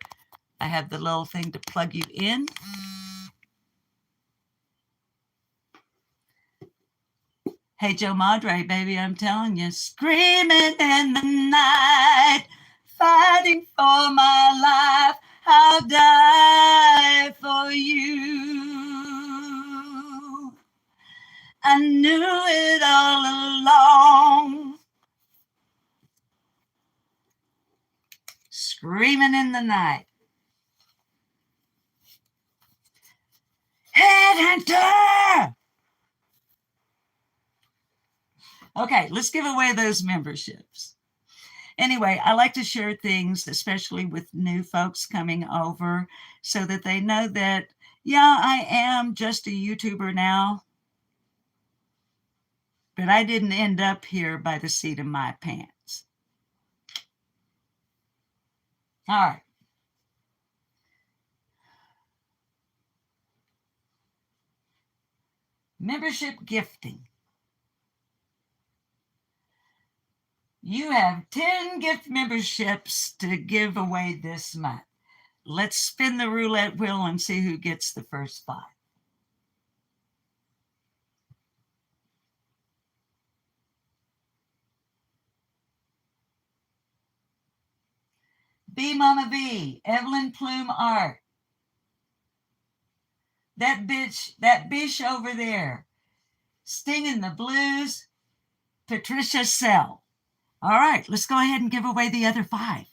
I have the little thing to plug you in. Hey, Joe Madre, baby, I'm telling you, screaming in the night, fighting for my life, I'll die for you. I knew it all along. Screaming in the night. Headhunter! Okay, let's give away those memberships. Anyway, I like to share things, especially with new folks coming over, so that they know that, yeah, I am just a YouTuber now, but I didn't end up here by the seat of my pants. All right. Membership gifting. You have 10 gift memberships to give away this month. Let's spin the roulette wheel and see who gets the first 5. B Mama B, Evelyn Plume Art. That bish over there. Stinging the Blues, Patricia Sell. All right, let's go ahead and give away the other 5.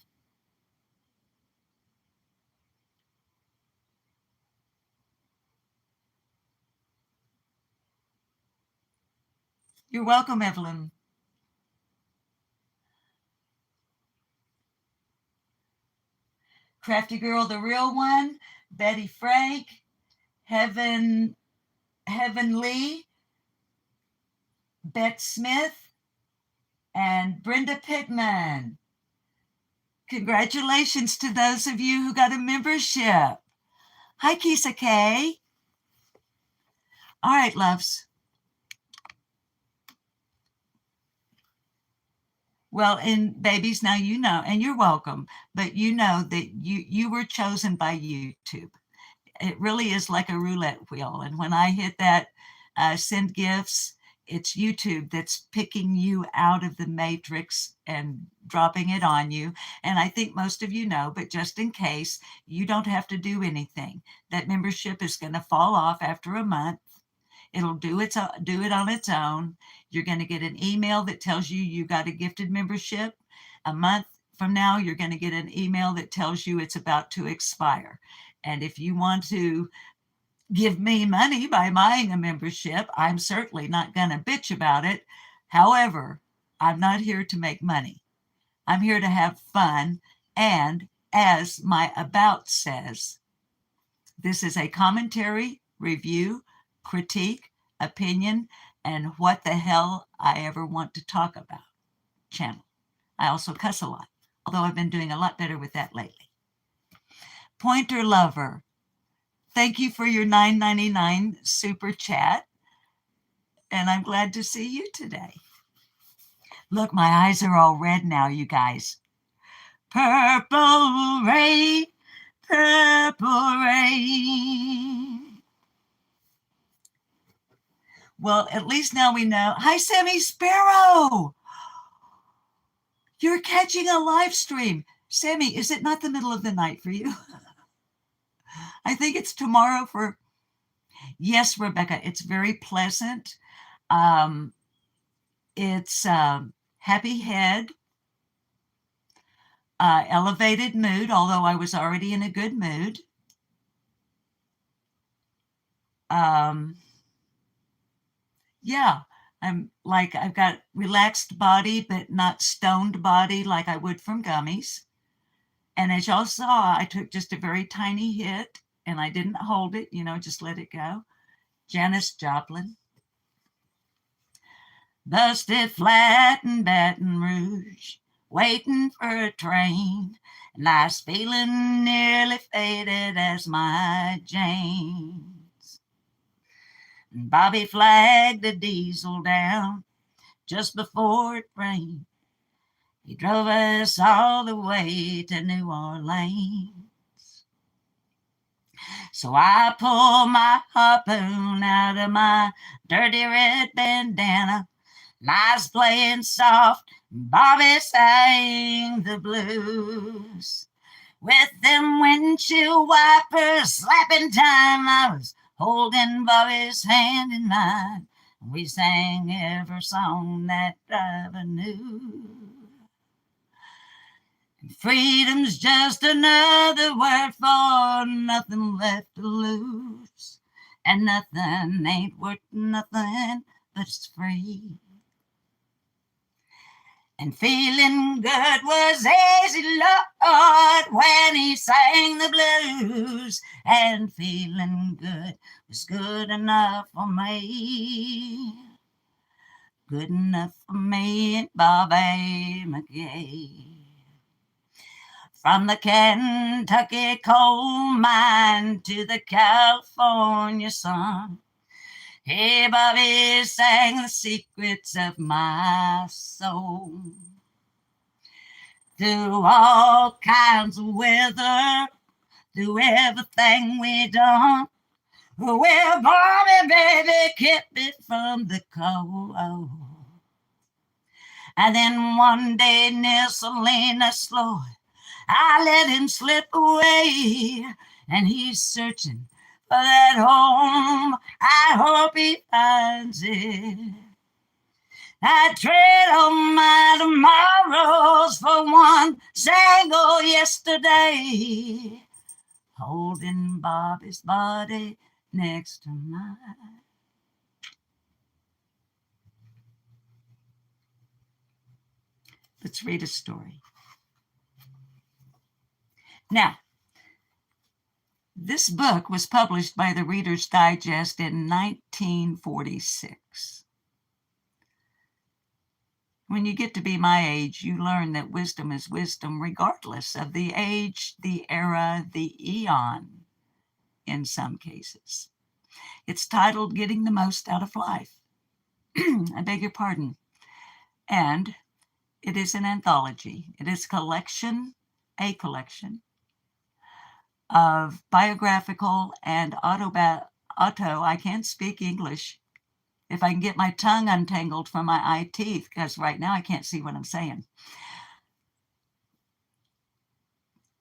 You're welcome, Evelyn. Crafty Girl, the real one, Betty Frank, Heavenly, Bet Smith, and Brenda Pittman. Congratulations to those of you who got a membership. Hi, Kisa K. All right, loves. Well, and babies, now you know, and you're welcome, but you know that you were chosen by YouTube. It really is like a roulette wheel. And when I hit that send gifts, it's YouTube that's picking you out of the matrix and dropping it on you. And I think most of you know, but just in case, you don't have to do anything. That membership is going to fall off after a month. It'll do it on its own. You're going to get an email that tells you you got a gifted membership. A month from now, you're going to get an email that tells you it's about to expire. And if you want to give me money by buying a membership, I'm certainly not going to bitch about it. However, I'm not here to make money. I'm here to have fun. And as my about says, this is a commentary, review, critique, opinion, and what the hell I ever want to talk about channel. I also cuss a lot, although I've been doing a lot better with that lately. Pointer Lover, thank you for your $9.99 super chat, and I'm glad to see you today. Look, my eyes are all red now, you guys. Purple rain, purple rain. Well, at least now we know. Hi, Sammy Sparrow. You're catching a live stream. Sammy, is it not the middle of the night for you? I think it's tomorrow for... Yes, Rebecca, it's very pleasant. It's happy head, elevated mood, although I was already in a good mood. Yeah, I've got relaxed body, but not stoned body like I would from gummies. And as y'all saw, I took just a very tiny hit and I didn't hold it, just let it go. Janis Joplin. Busted flat in Baton Rouge, waiting for a train. Nice feeling nearly faded as my James. Bobby flagged the diesel down just before it rained. He drove us all the way to New Orleans. So I pulled my harpoon out of my dirty red bandana. Nice playing soft, Bobby sang the blues. With them windshield wipers slapping time, I was holding Bobby's hand in mine. We sang every song that driver knew. Freedom's just another word for nothing left to lose. And nothing ain't worth nothing, but it's free. And feeling good was easy, Lord, when he sang the blues. And feeling good was good enough for me. Good enough for me and Bobby McGee. From the Kentucky coal mine to the California sun, Hey, Bobby sang the secrets of my soul. Through all kinds of weather, through everything we done. Well, Bobby, baby, kept it from the cold. And then one day, near Salinas, Lord, I let him slip away. And he's searching for that home. I hope he finds it. I trade all my tomorrows for one single yesterday. Holding Bobby's body next to mine. Let's read a story. Now, this book was published by the Reader's Digest in 1946. When you get to be my age, you learn that wisdom is wisdom regardless of the age, the era, the eon, in some cases. It's titled Getting the Most Out of Life. I beg your pardon. And it is an anthology. It is a collection of biographical and I can't speak English. If I can get my tongue untangled from my eye teeth, because right now I can't see what I'm saying.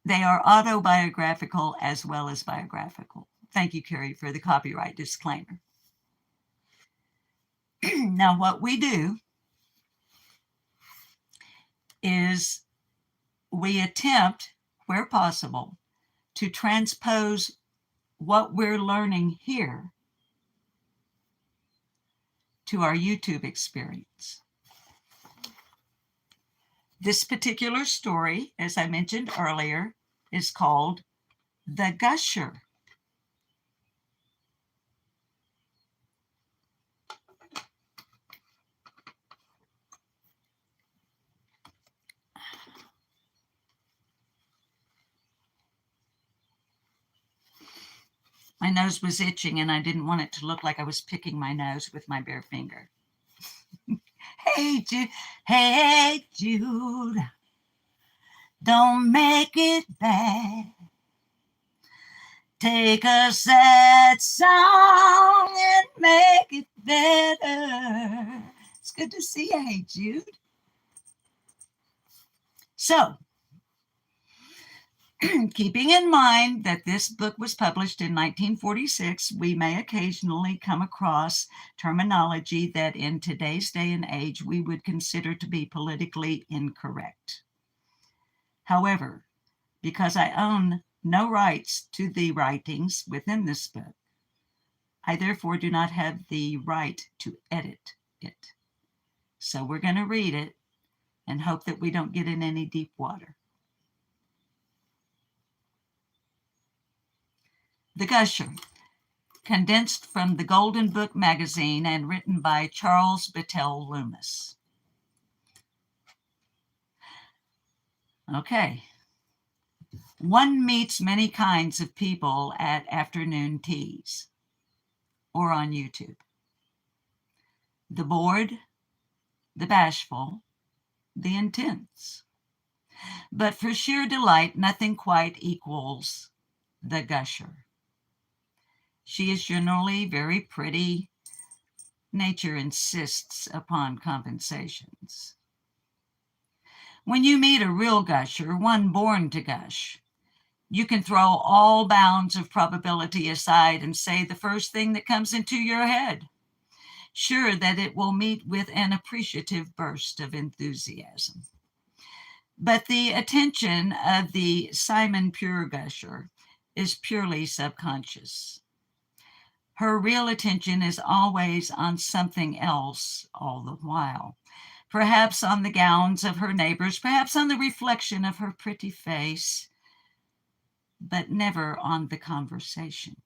They are autobiographical as well as biographical. Thank you, Carrie, for the copyright disclaimer. Now, what we do is we attempt, where possible, to transpose what we're learning here to our YouTube experience. This particular story, as I mentioned earlier, is called The Gusher. My nose was itching and I didn't want it to look like I was picking my nose with my bare finger. Hey Jude, don't make it bad. Take a sad song and make it better. It's good to see you, Hey Jude. So, keeping in mind that this book was published in 1946, we may occasionally come across terminology that in today's day and age we would consider to be politically incorrect. However, because I own no rights to the writings within this book, I therefore do not have the right to edit it. So we're going to read it and hope that we don't get in any deep water. The Gusher, condensed from the Golden Book magazine and written by Charles Battelle Loomis. Okay. One meets many kinds of people at afternoon teas or on YouTube. The bored, the bashful, the intense. But for sheer delight, nothing quite equals the Gusher. She is generally very pretty. Nature insists upon compensations. When you meet a real gusher, one born to gush, you can throw all bounds of probability aside and say the first thing that comes into your head, sure that it will meet with an appreciative burst of enthusiasm. But the attention of the Simon Pure gusher is purely subconscious. Her real attention is always on something else all the while. Perhaps on the gowns of her neighbors, perhaps on the reflection of her pretty face, but never on the conversation.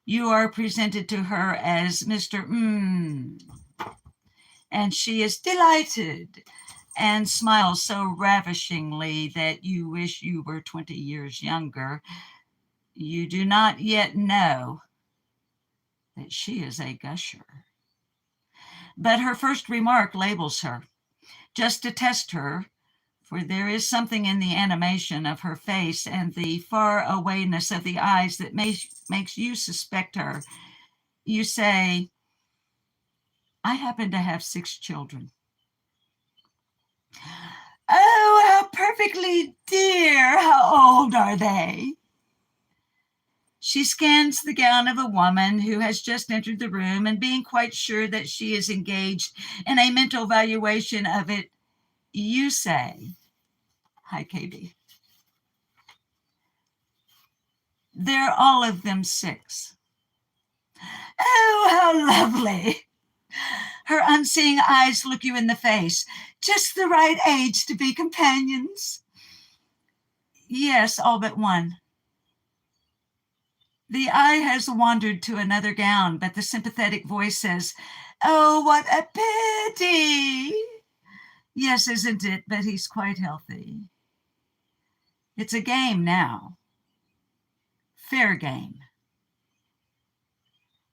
You are presented to her as Mr. And she is delighted and smiles so ravishingly that you wish you were 20 years younger. You do not yet know that she is a gusher. But her first remark labels her, just to test her, for there is something in the animation of her face and the far awayness of the eyes that makes you suspect her. You say, I happen to have 6 children. Oh, how perfectly dear! How old are they? She scans the gown of a woman who has just entered the room, and being quite sure that she is engaged in a mental valuation of it, you say, hi, KB. They're all of them 6. Oh, how lovely! Her unseeing eyes look you in the face. Just the right age to be companions. Yes, all but one. The eye has wandered to another gown, but the sympathetic voice says, oh, what a pity! Yes, isn't it? But he's quite healthy. It's a game now. Fair game.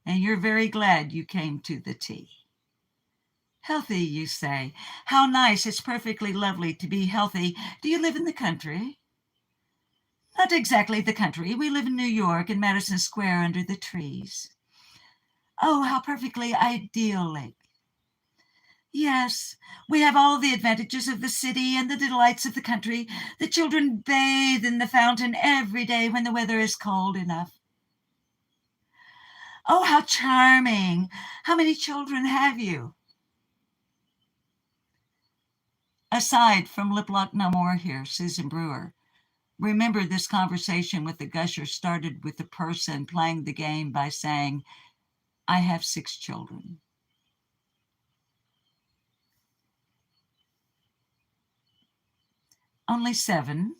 And you're very glad you came to the tea. Healthy, you say. How nice. It's perfectly lovely to be healthy. Do you live in the country? Not exactly the country. We live in New York, in Madison Square, under the trees. Oh, how perfectly idyllic. Yes, we have all the advantages of the city and the delights of the country. The children bathe in the fountain every day when the weather is cold enough. Oh, how charming. How many children have you? Aside from Lip Lock No More here, Susan Brewer. Remember, this conversation with the gusher started with the person playing the game by saying, I have 6 children. Only 7.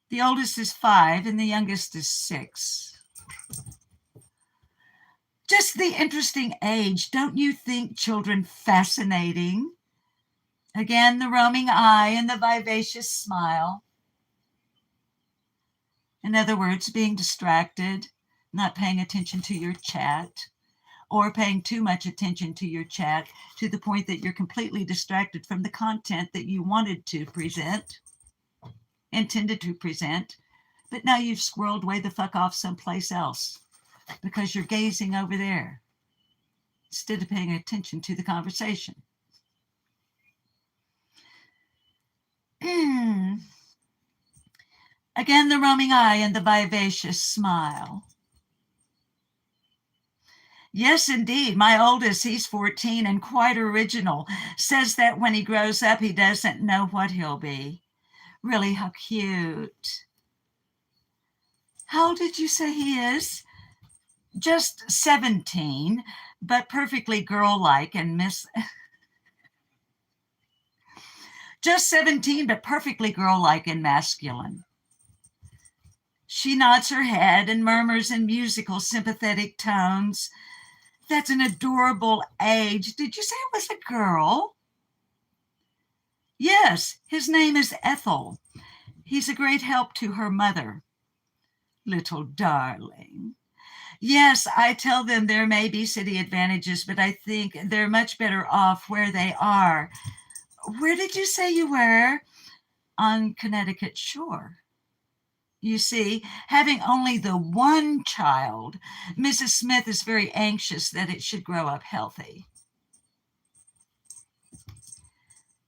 The oldest is 5 and the youngest is 6. Just the interesting age. Don't you think children fascinating? Again, the roaming eye and the vivacious smile. In other words, being distracted, not paying attention to your chat, or paying too much attention to your chat to the point that you're completely distracted from the content that you wanted to present, intended to present, but now you've squirreled way the fuck off someplace else because you're gazing over there instead of paying attention to the conversation. Again, the roaming eye and the vivacious smile. Yes, indeed. My oldest, he's 14 and quite original. Says that when he grows up, he doesn't know what he'll be. Really, how cute. How old did you say he is? Just 17, but perfectly girl-like and just 17, but perfectly girl-like and masculine. She nods her head and murmurs in musical, sympathetic tones. That's an adorable age. Did you say it was a girl? Yes, his name is Ethel. He's a great help to her mother. Little darling. Yes, I tell them there may be city advantages, but I think they're much better off where they are. Where did you say you were? On Connecticut shore. You see, having only the one child, Mrs. Smith is very anxious that it should grow up healthy.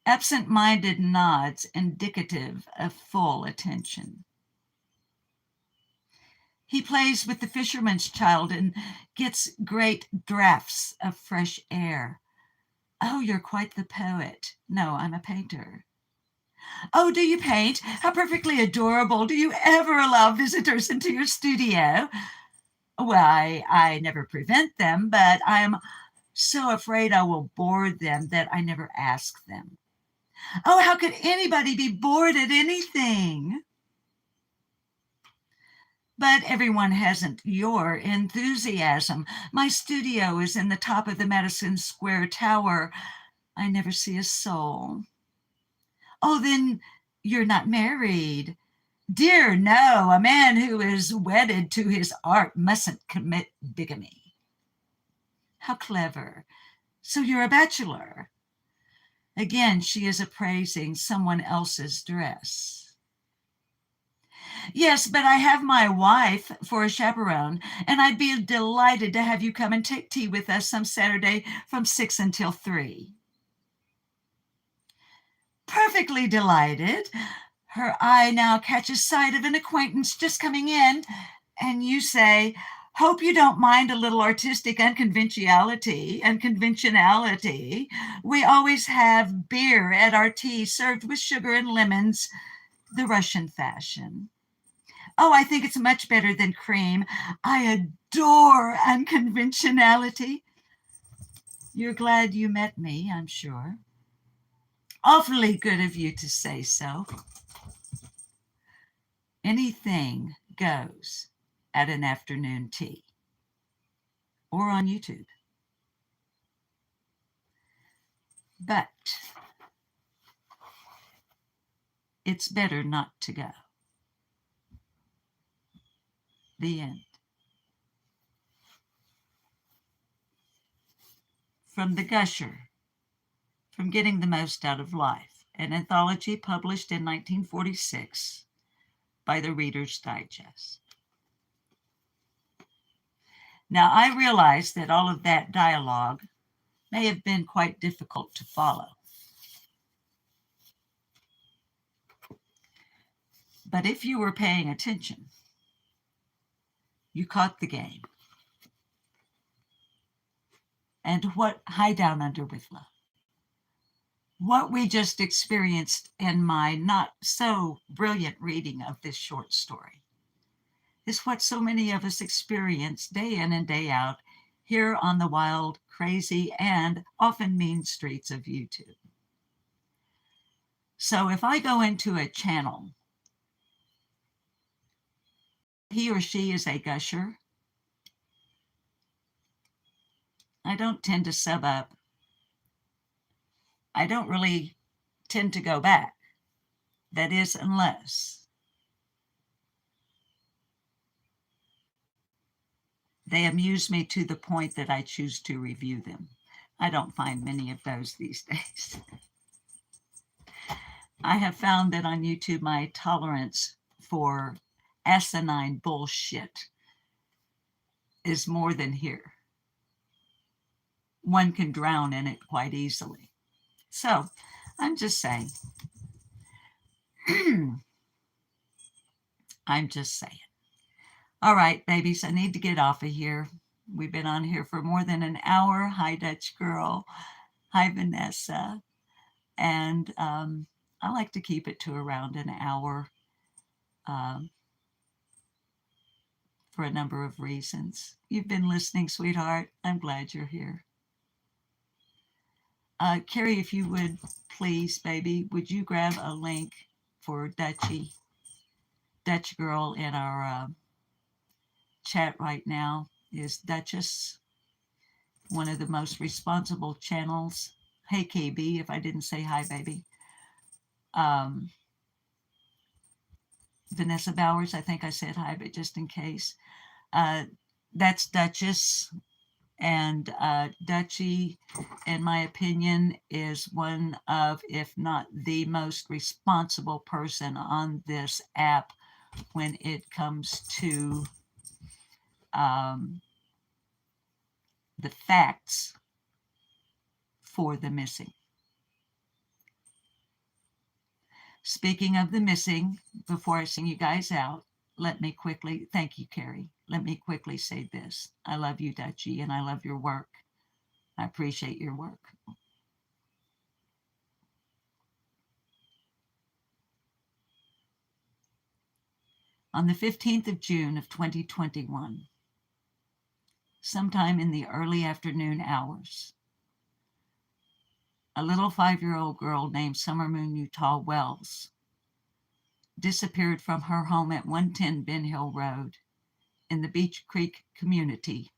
Absent-minded nods indicative of full attention. He plays with the fisherman's child and gets great drafts of fresh air. Oh, you're quite the poet. No, I'm a painter. Oh, do you paint? How perfectly adorable. Do you ever allow visitors into your studio? Well, I never prevent them, but I am so afraid I will bore them that I never ask them. Oh, how could anybody be bored at anything? But everyone hasn't your enthusiasm. My studio is in the top of the Madison Square Tower. I never see a soul. Oh, then you're not married. Dear no, a man who is wedded to his art mustn't commit bigamy. How clever. So you're a bachelor. Again, she is appraising someone else's dress. Yes, but I have my wife for a chaperone, and I'd be delighted to have you come and take tea with us some Saturday from 6 until 3. Perfectly delighted. Her eye now catches sight of an acquaintance just coming in, and you say, hope you don't mind a little artistic unconventionality and conventionality. We always have beer at our tea served with sugar and lemons, the Russian fashion. Oh, I think it's much better than cream. I adore unconventionality. You're glad you met me, I'm sure. Awfully good of you to say so. Anything goes at an afternoon tea or on YouTube. But it's better not to go. The end. From The Gusher, From Getting the Most Out of Life, an anthology published in 1946 by the Reader's Digest. Now, I realize that all of that dialogue may have been quite difficult to follow. But if you were paying attention, you caught the game. And what High Down Under with Love. What we just experienced in my not so brilliant reading of this short story is what so many of us experience day in and day out here on the wild, crazy, and often mean streets of YouTube. So if I go into a channel, he or she is a gusher, I don't tend to sub up. I don't really tend to go back. That is, unless they amuse me to the point that I choose to review them. I don't find many of those these days. I have found that on YouTube, my tolerance for asinine bullshit is more than here. One can drown in it quite easily. So I'm just saying. I'm just saying. All right, babies, I need to get off of here. We've been on here for more than an hour. Hi, Dutch Girl. Hi, Vanessa. And I like to keep it to around an hour for a number of reasons. You've been listening, sweetheart. I'm glad you're here. Carrie, if you would please, baby, would you grab a link for Dutch Girl in our chat right now? Is Duchess one of the most responsible channels? Hey, KB, if I didn't say hi, baby. Vanessa Bowers, I think I said hi, but just in case. That's Duchess. And Dutchie, in my opinion, is one of, if not the most responsible person on this app when it comes to the facts for the missing. Speaking of the missing, before I sing you guys out, let me quickly, thank you, Carrie. Let me quickly say this. I love you, Dutchie, and I love your work. I appreciate your work. On the 15th of June of 2021, sometime in the early afternoon hours, a little 5-year-old girl named Summer Moon Utah Wells disappeared from her home at 110 Ben Hill Road in the Beach Creek community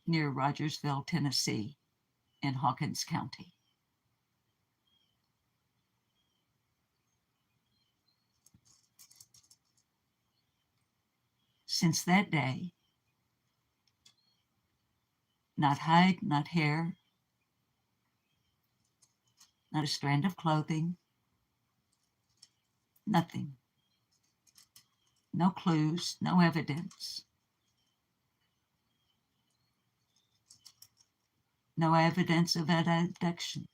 near Rogersville, Tennessee, in Hawkins County. Since that day, not hide, not hair, not a strand of clothing, nothing. No clues, no evidence. No evidence of an abduction.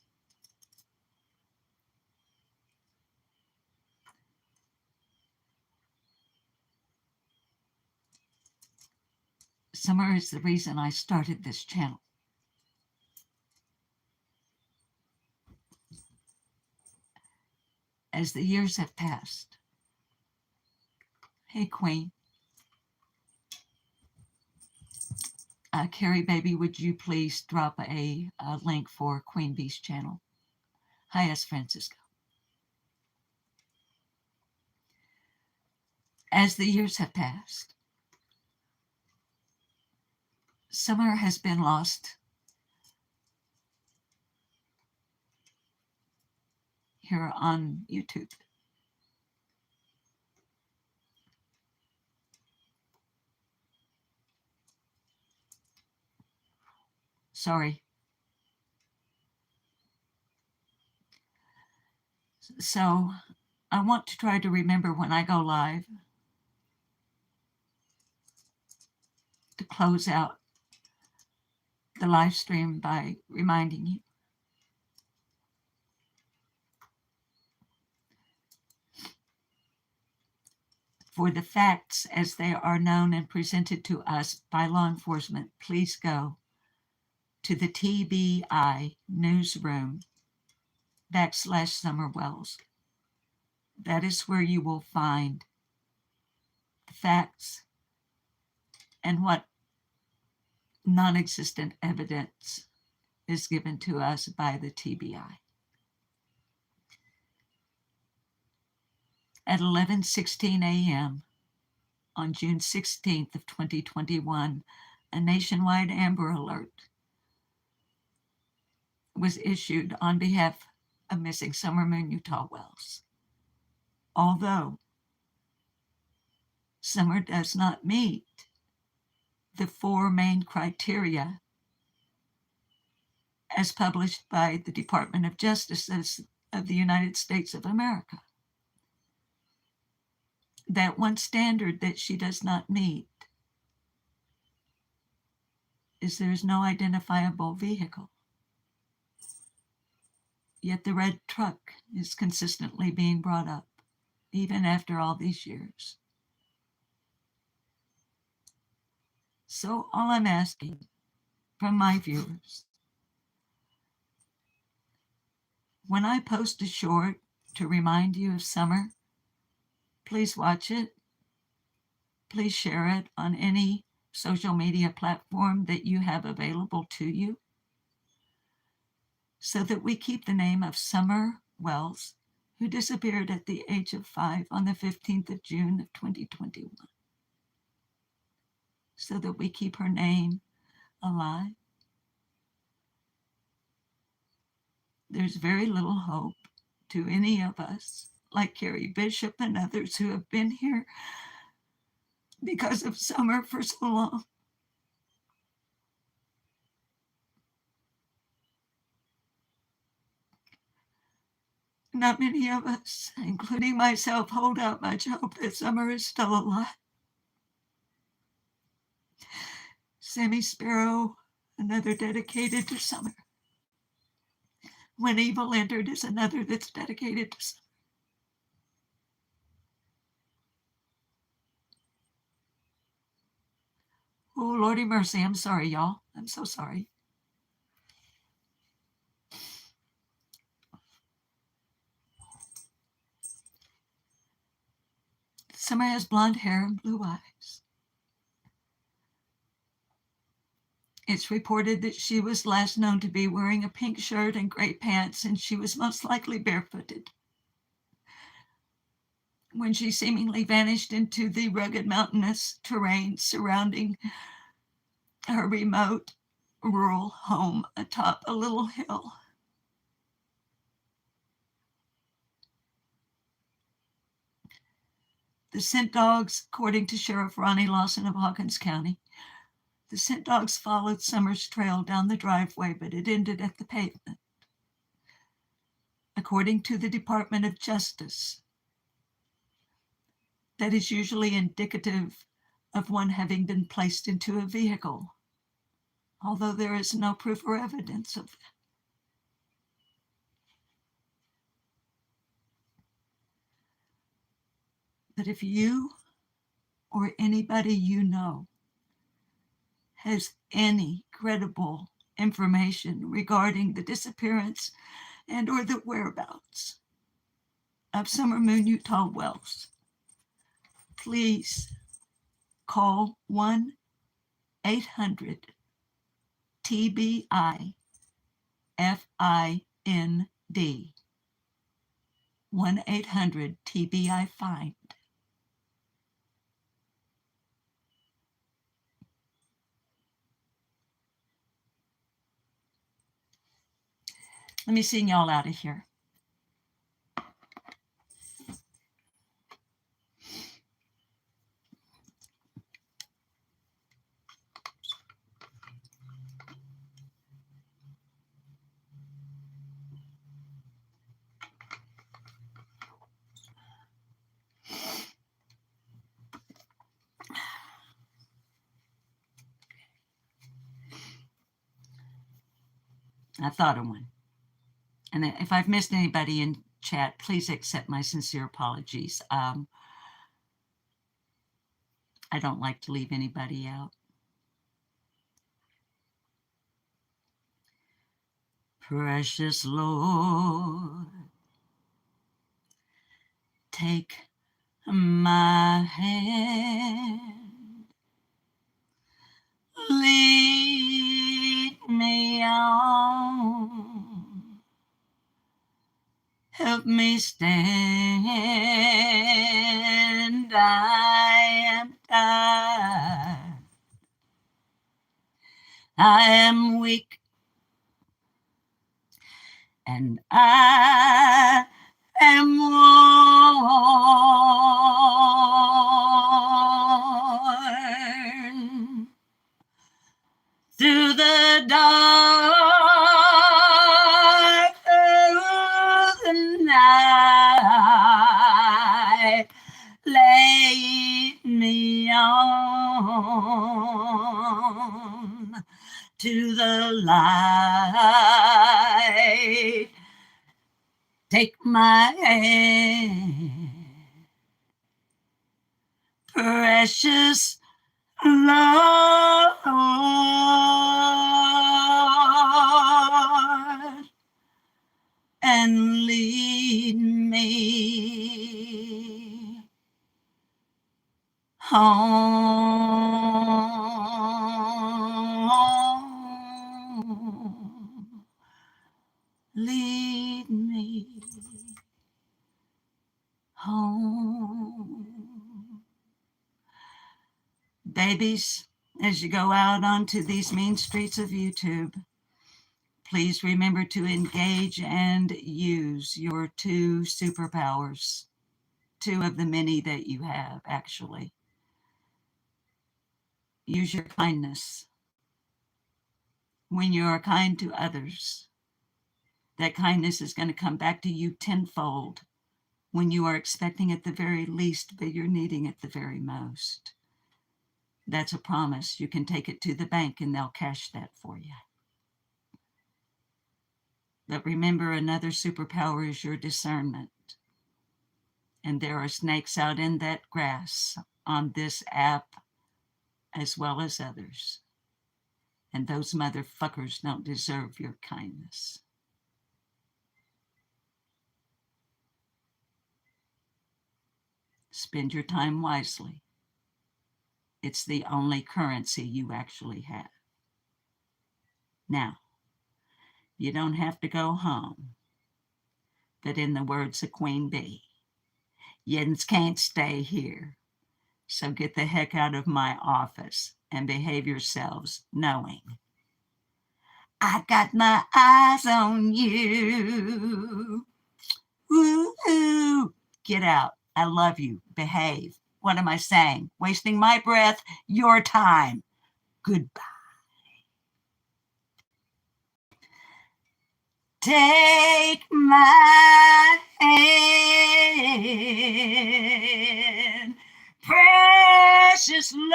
Summer is the reason I started this channel. As the years have passed, hey Queen, Carrie baby, would you please drop a link for Queen Bee's channel? Hi, S. Francisco. As the years have passed, Summer has been lost here on YouTube. Sorry. So I want to try to remember when I go live to close out the live stream by reminding you. For the facts as they are known and presented to us by law enforcement, please go to the TBI newsroom /Summer Wells. That is where you will find the facts and what non-existent evidence is given to us by the TBI. At 11:16 a.m. on June 16th of 2021, a nationwide Amber Alert was issued on behalf of missing Summer Moon Utah Wells. Although Summer does not meet the four main criteria as published by the Department of Justice of the United States of America. That one standard that she does not meet is there is no identifiable vehicle. Yet the red truck is consistently being brought up, even after all these years. So all I'm asking from my viewers, when I post a short to remind you of Summer, please watch it. Please share it on any social media platform that you have available to you so that we keep the name of Summer Wells, who disappeared at the age of 5 on the 15th of June of 2021, so that we keep her name alive. There's very little hope to any of us, like Carrie Bishop and others who have been here because of Summer for so long. Not many of us, including myself, hold out much hope that Summer is still alive. Sammy Sparrow, another dedicated to Summer. When Evil Entered is another that's dedicated to Summer. Oh, Lordy mercy, I'm sorry, y'all. I'm so sorry. Summer has blonde hair and blue eyes. It's reported that she was last known to be wearing a pink shirt and gray pants, and she was most likely barefooted when she seemingly vanished into the rugged mountainous terrain surrounding her remote rural home atop a little hill. The scent dogs, according to Sheriff Ronnie Lawson of Hawkins County, the scent dogs followed Summer's trail down the driveway, but it ended at the pavement. According to the Department of Justice, that is usually indicative of one having been placed into a vehicle, although there is no proof or evidence of that. But if you or anybody you know has any credible information regarding the disappearance and or the whereabouts of Summer Moon Utah Wells, please call 1-800-TBI-FIND. 1-800-TBI-FIND. Let me sing y'all out of here. I thought of one. And if I've missed anybody in chat, please accept my sincere apologies. I don't like to leave anybody out. Precious Lord, take my hand, lead me on, help me stand. I am tired, I am weak, and I am worn through the dark, through the night. Lay me on to the light. Take my hand, precious Lord, and lead me home. Lead me home. Babies, as you go out onto these mean streets of YouTube, please remember to engage and use your 2 superpowers, 2 of the many that you have, actually. Use your kindness. When you are kind to others, that kindness is going to come back to you tenfold when you are expecting at the very least, but you're needing at the very most. That's a promise. You can take it to the bank and they'll cash that for you. But remember, another superpower is your discernment. And there are snakes out in that grass on this app as well as others. And those motherfuckers don't deserve your kindness. Spend your time wisely. It's the only currency you actually have. Now, you don't have to go home. But in the words of Queen Bee, yins can't stay here. So get the heck out of my office and behave yourselves, knowing I got my eyes on you. Woo-hoo. Get out. I love you. Behave. What am I saying? Wasting my breath, your time. Goodbye. Take my hand, precious Lord,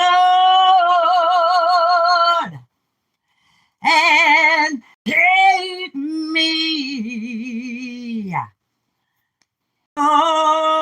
and take me. Oh,